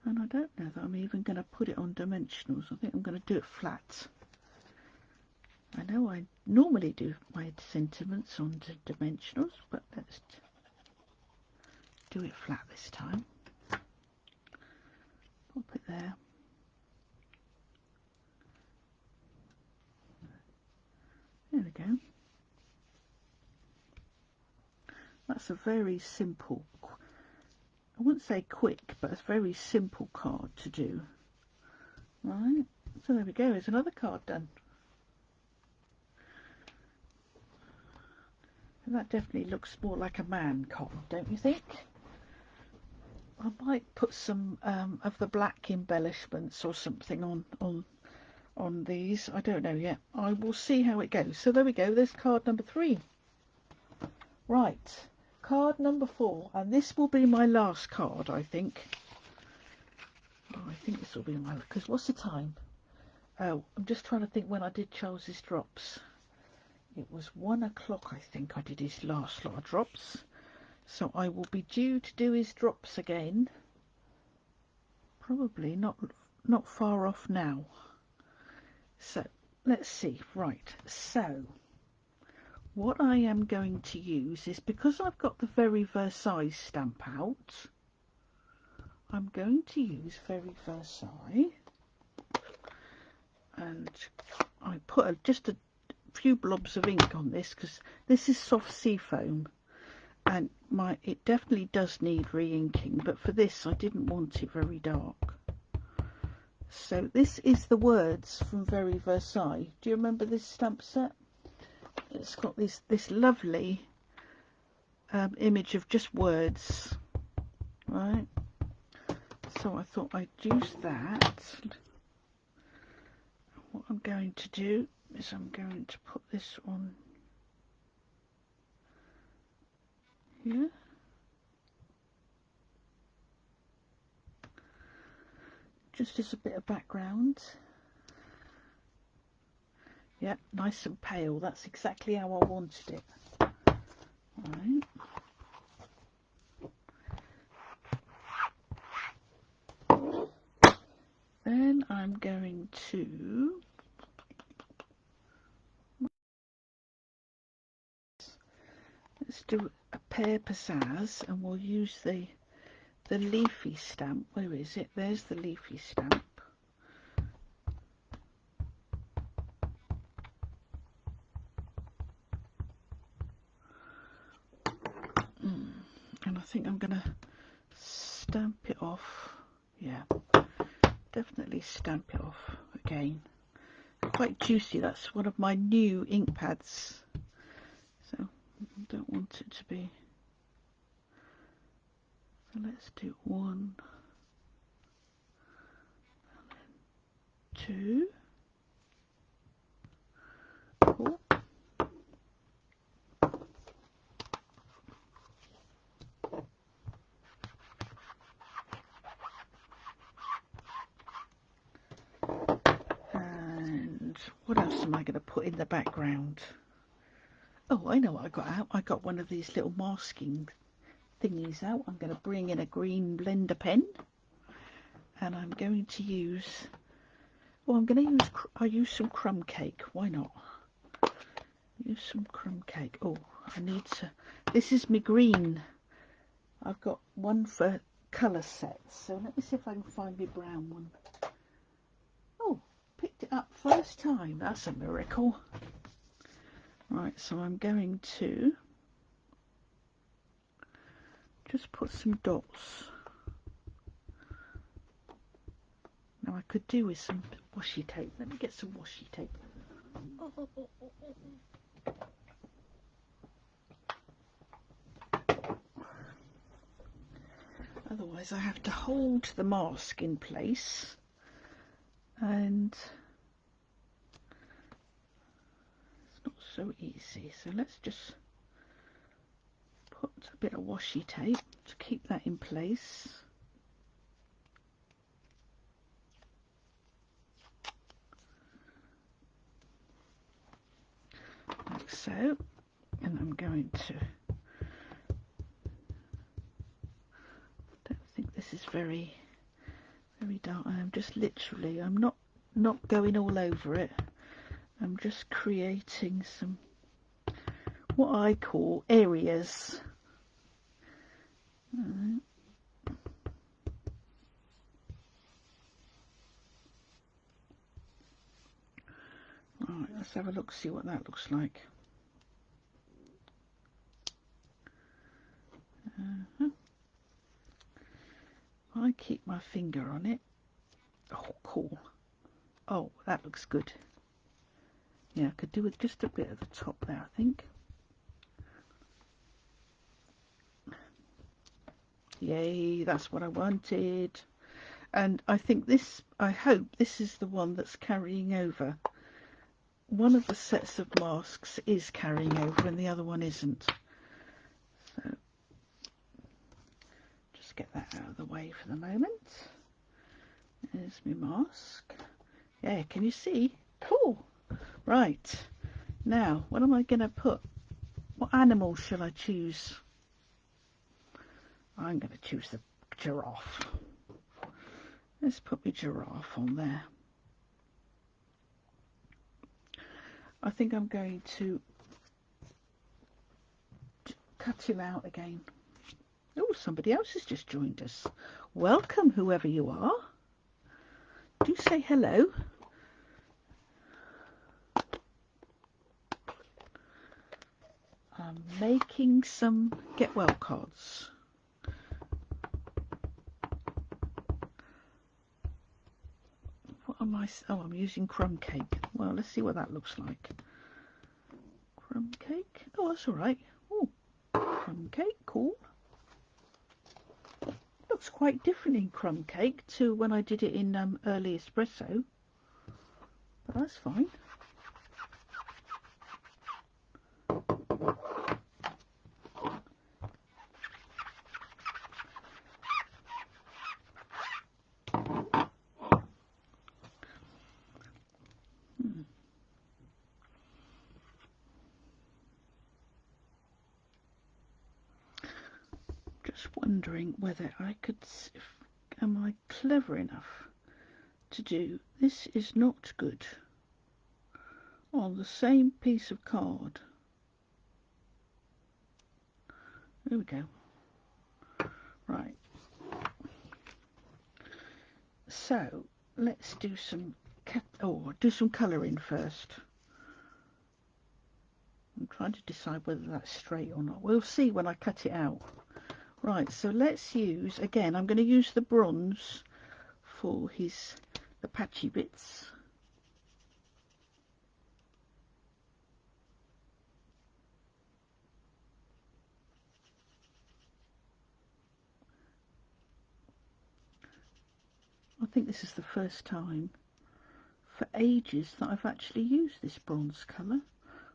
S1: And I don't know that I'm even going to put it on dimensionals. I think I'm going to do it flat. I know I normally do my sentiments on dimensionals, but let's do it flat this time. Pop it there. There we go. That's a very simple, I wouldn't say quick, but it's a very simple card to do. Right, so there we go, there's another card done. And that definitely looks more like a man card, don't you think? I might put some of the black embellishments or something on these. I don't know yet. I will see how it goes. So there we go, there's card number 3. Right, card number 4, and this will be my last card, I think. Oh, I think this will be my, because what's the time? Oh, I'm just trying to think when I did Charles's drops. It was 1 o'clock, I think I did his last lot of drops. So I will be due to do his drops again. Probably not far off now. So let's see. Right, so what I am going to use is, because I've got the Very Versailles stamp out, I'm going to use Very Versailles, and I put just a few blobs of ink on this because this is soft sea foam, and it definitely does need re-inking, but for this I didn't want it very dark. So this is the words from Very Versailles. Do you remember this stamp set? It's got this lovely image of just words, right? So I thought I'd use that. What I'm going to do is I'm going to put this on here. Just as a bit of background. Yeah, nice and pale. That's exactly how I wanted it. Right. Then I'm going to let's do a pear pizzazz, and we'll use the leafy stamp. Where is it? There's the leafy stamp. And I think I'm going to stamp it off. Yeah, definitely stamp it off again. Quite juicy. That's one of my new ink pads, so I don't want it to be. So let's do 1, 2, cool. And what else am I going to put in the background? Oh, I know what I got out. I got one of these little masking thingies out. I'm going to bring in a green blender pen, and I'm going to use, well, I'll use some crumb cake. Why not? Use some crumb cake. Oh, I need to, this is my green. I've got one for colour sets, so let me see if I can find my brown one. Oh, picked it up first time. That's a miracle. Right, so I'm going to just put some dots. Now I could do with some washi tape. Let me get some washi tape. Otherwise I have to hold the mask in place, and it's not so easy. So let's just put a bit of washi tape to keep that in place. Like so. And I'm going to, I don't think this is very dark. I'm just literally, I'm not going all over it. I'm just creating some, what I call areas. Right, let's have a look, see what that looks like. I keep my finger on it. Oh, cool. Oh, that looks good. Yeah, I could do with just a bit at the top there, I think. Yay, that's what I wanted. And I think this, I hope this is the one that's carrying over. One of the sets of masks is carrying over and the other one isn't. So just get that out of the way for the moment. There's my mask. Yeah, can you see? Cool. Right. Now, what am I going to put? What animal shall I choose? I'm going to choose the giraffe. Let's put my giraffe on there. I think I'm going to cut him out again. Oh, somebody else has just joined us. Welcome, whoever you are. Do say hello. I'm making some get well cards. What am I? Oh, I'm using crumb cake. Well, let's see what that looks like. Crumb cake. Oh, that's all right. Oh, crumb cake, cool. Looks quite different in crumb cake to when I did it in early espresso, but that's fine. Just wondering whether I could, am I clever enough to do this is not good on the same piece of card. There we go. Right. So let's do some colouring first. I'm trying to decide whether that's straight or not. We'll see when I cut it out. Right, so let's use, again, I'm going to use the bronze for the patchy bits. I think this is the first time for ages that I've actually used this bronze colour.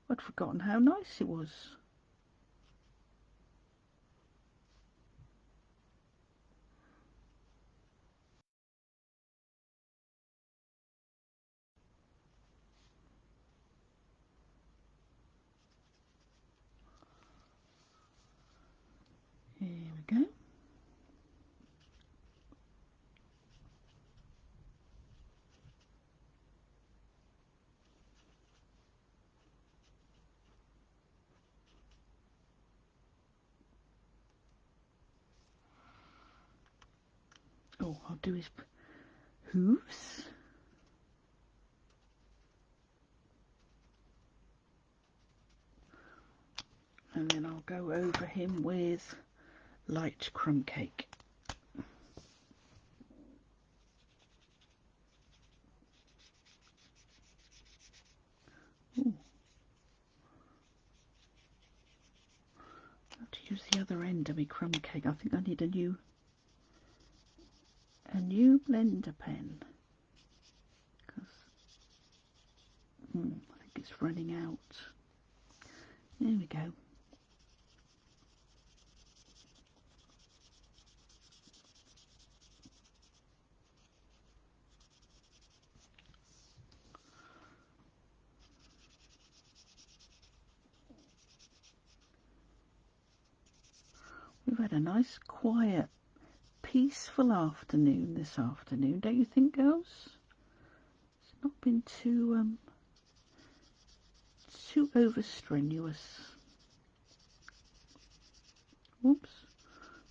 S1: I'd forgotten how nice it was. Here we go. Oh, I'll do his hooves. And then I'll go over him with light crumb cake. Ooh. I have to use the other end of my crumb cake. I think I need a new blender pen. I think it's running out. There we go. We've had a nice, quiet, peaceful afternoon this afternoon, don't you think, girls? It's not been too over strenuous. Whoops.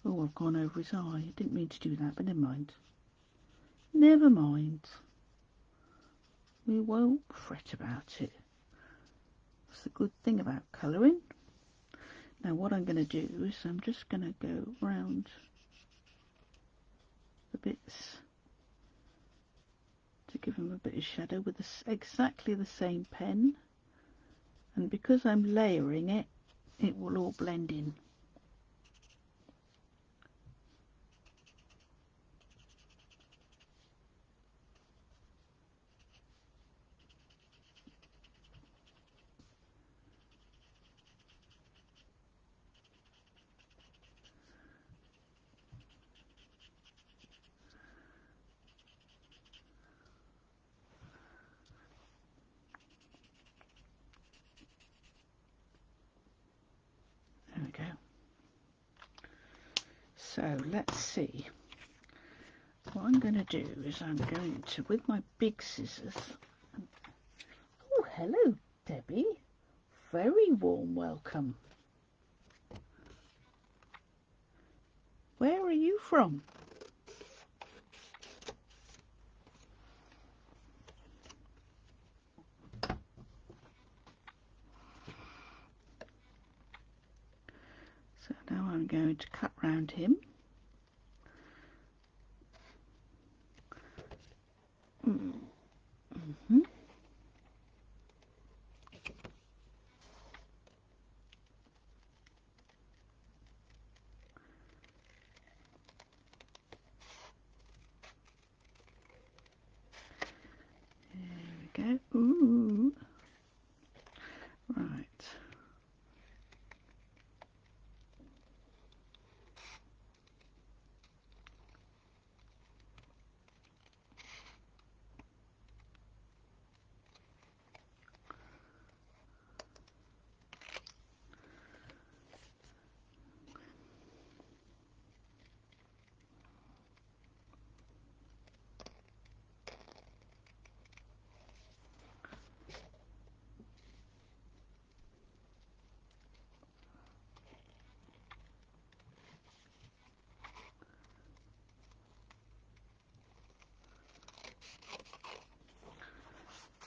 S1: Oh, I've gone over his eye. I didn't mean to do that, but never mind. Never mind. We won't fret about it. That's the good thing about colouring. Now what I'm going to do is I'm just going to go round the bits to give them a bit of shadow with exactly the same pen, and because I'm layering it, it will all blend in. There we go. So let's see. What I'm going to do is I'm going to, with my big scissors. Oh, hello, Debbie, very warm welcome. Where are you from? So now I'm going to cut round him. Mm-hmm. There we go. Ooh. Right.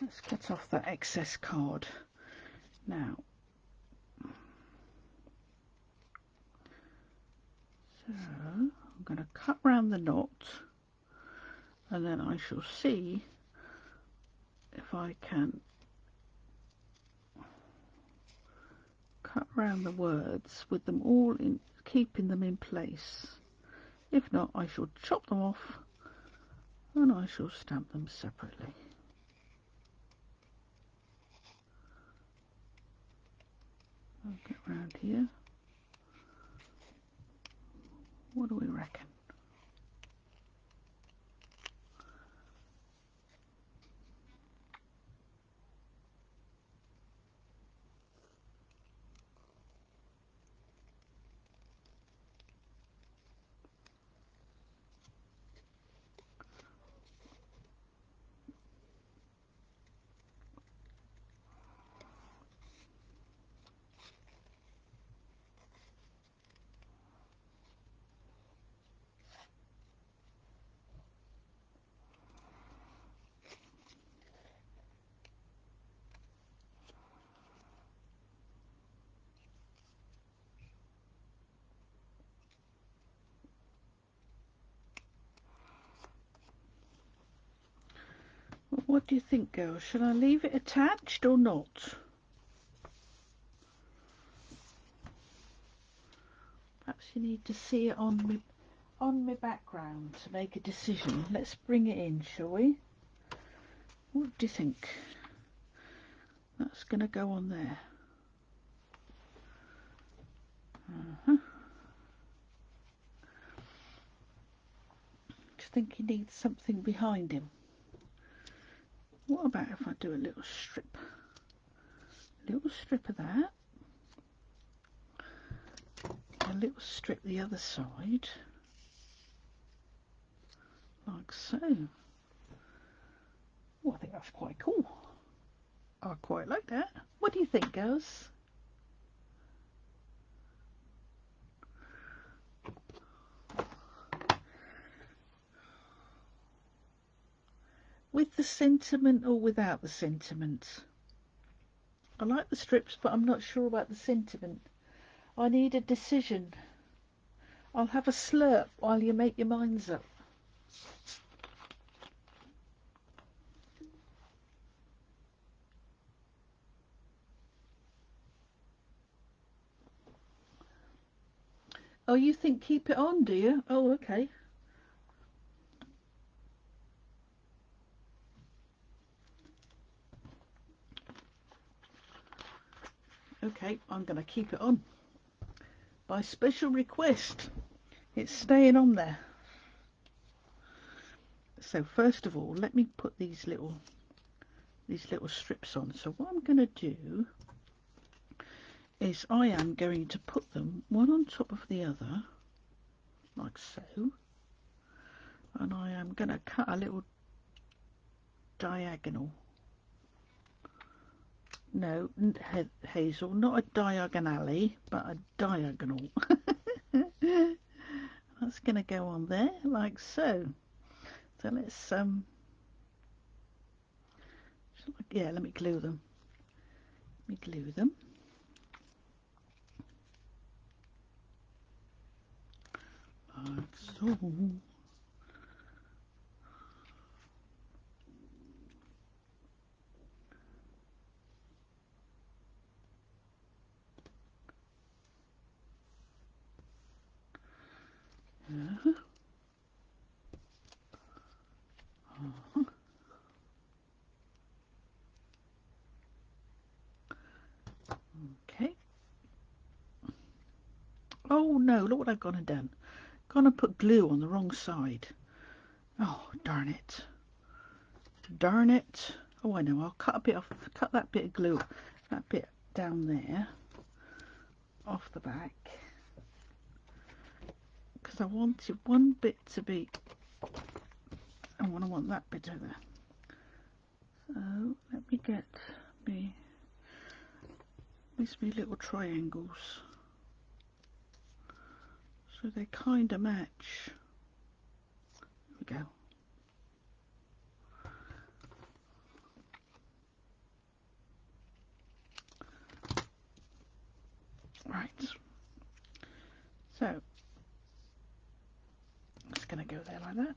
S1: Let's cut off that excess card. Now, so I'm going to cut round the knot, and then I shall see if I can cut round the words with them all in, keeping them in place. If not, I shall chop them off and I shall stamp them separately. I'll get round here. What do we reckon? What do you think, girls? Should I leave it attached or not? Perhaps you need to see it on my background to make a decision. Let's bring it in, shall we? What do you think? That's going to go on there. Do you think he needs something behind him? What about if I do a little strip? A little strip of that. A little strip the other side. Like so. Oh, I think that's quite cool. I quite like that. What do you think, girls? With the sentiment or without the sentiment? I like the strips, but I'm not sure about the sentiment. I need a decision. I'll have a slurp while you make your minds up. Oh, you think keep it on, do you? Oh, okay. Okay, I'm going to keep it on. By special request. It's staying on there. So first of all, let me put these little strips on. So what I'm going to do is I am going to put them one on top of the other, like so. And I am going to cut a little diagonal No, Hazel, not a diagonally, but a diagonal. That's going to go on there like so. So let's yeah, let me glue them. Let me glue them. Like so. Okay. Oh no, look what I've gone and done. Gone and put glue on the wrong side. Oh, darn it. Darn it. Oh, I know, I'll cut a bit off, cut that bit of glue, that bit down there, off the back. Because I wanted one bit to be, I want that bit over there. So, let me get these little triangles. So they kind of match. There we go. Right. So it's going to go there like that.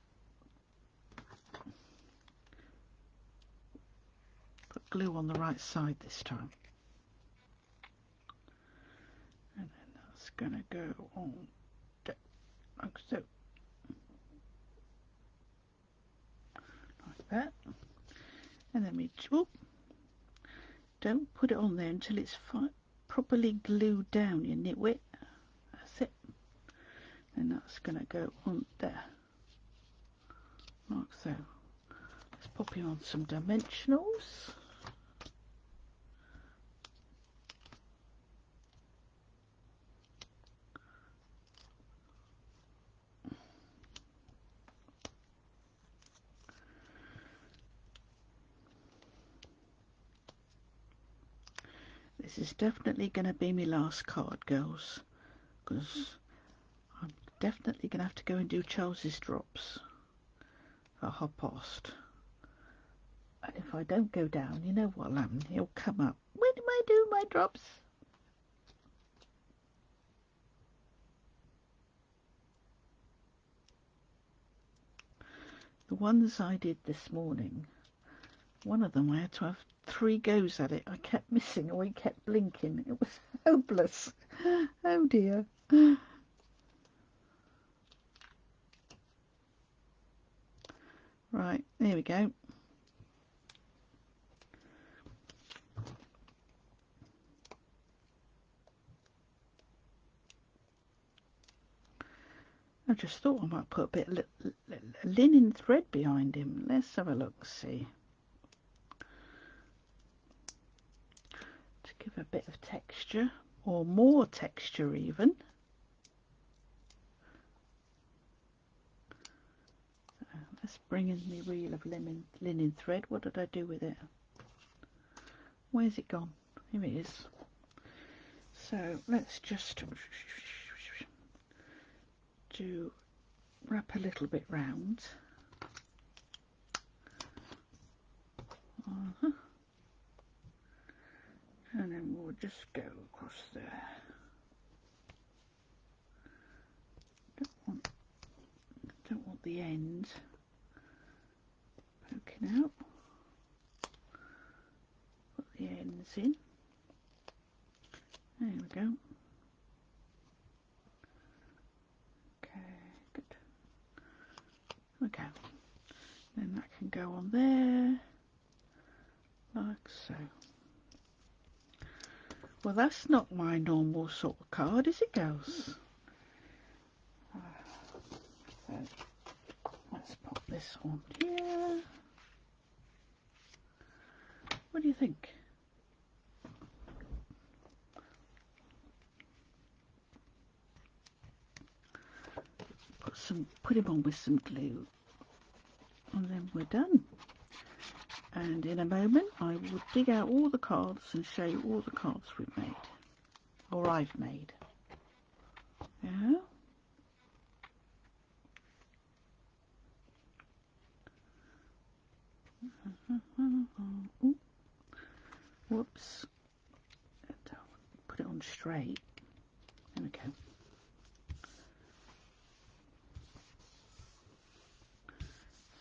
S1: Put glue on the right side this time. And then that's going to go on like so. Like that. And then we don't put it on there until it's properly glued down, you nitwit. That's it. And that's going to go on there. Like so. Let's pop in on some dimensionals. This is definitely going to be my last card, girls, because I'm definitely going to have to go and do Charles's drops at past. And if I don't go down, you know what'll happen? He'll come up. When am I doing my drops? The ones I did this morning, one of them I had to have 3 goes at it. I kept missing, or he kept blinking. It was hopeless. Oh dear. Right, there we go. I just thought I might put a bit of linen thread behind him. Let's have a look, see. To give a bit of texture, or more texture even. So let's bring in the reel of linen thread. What did I do with it? Where's it gone? Here it is. So let's just wrap a little bit round. And then we'll just go across there. Don't want the end poking out. Put the ends in. There we go. Okay, good. Okay. Then that can go on there, like so. Well, that's not my normal sort of card, is it, girls? So, let's pop this on here. What do you think? Put him on with some glue, and then we're done. And in a moment I will dig out all the cards and show you all the cards we've made, or I've made. Yeah. Ooh. Whoops. Put it on straight. There we go.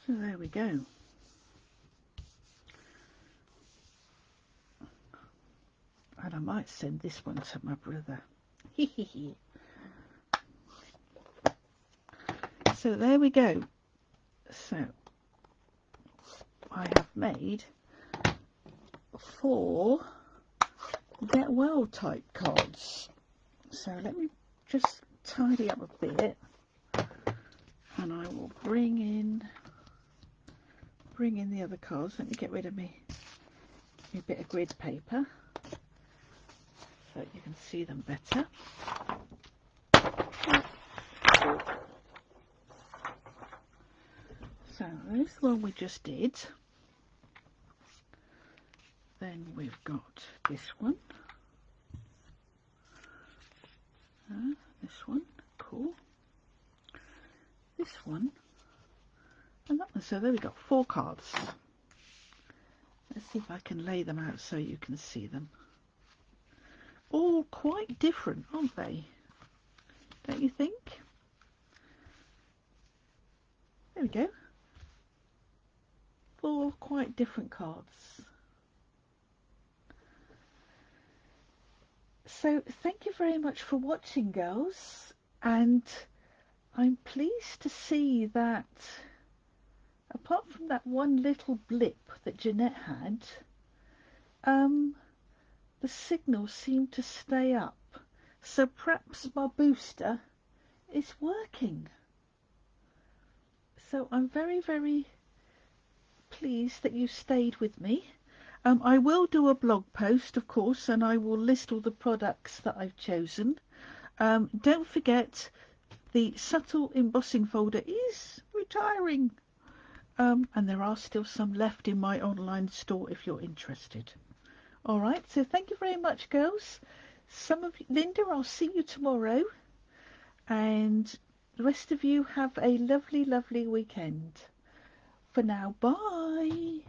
S1: So there we go. And I might send this one to my brother. So there we go. So I have made 4 Get Well type cards. So let me just tidy up a bit, and I will bring in the other cards. Let me get rid of my bit of grid paper so you can see them better. So this one we just did. Then we've got this one. This one, cool. This one, and that one. So there we go, 4 cards. Let's see if I can lay them out so you can see them. All quite different, aren't they? Don't you think? There we go. 4 quite different cards. So thank you very much for watching, girls, and I'm pleased to see that apart from that one little blip that Jeanette had, the signal seemed to stay up. So perhaps my booster is working. So I'm very, very pleased that you stayed with me. I will do a blog post, of course, and I will list all the products that I've chosen. Don't forget, the subtle embossing folder is retiring. And there are still some left in my online store if you're interested. All right, so thank you very much, girls. Some of you, Linda, I'll see you tomorrow. And the rest of you have a lovely, lovely weekend. For now, bye.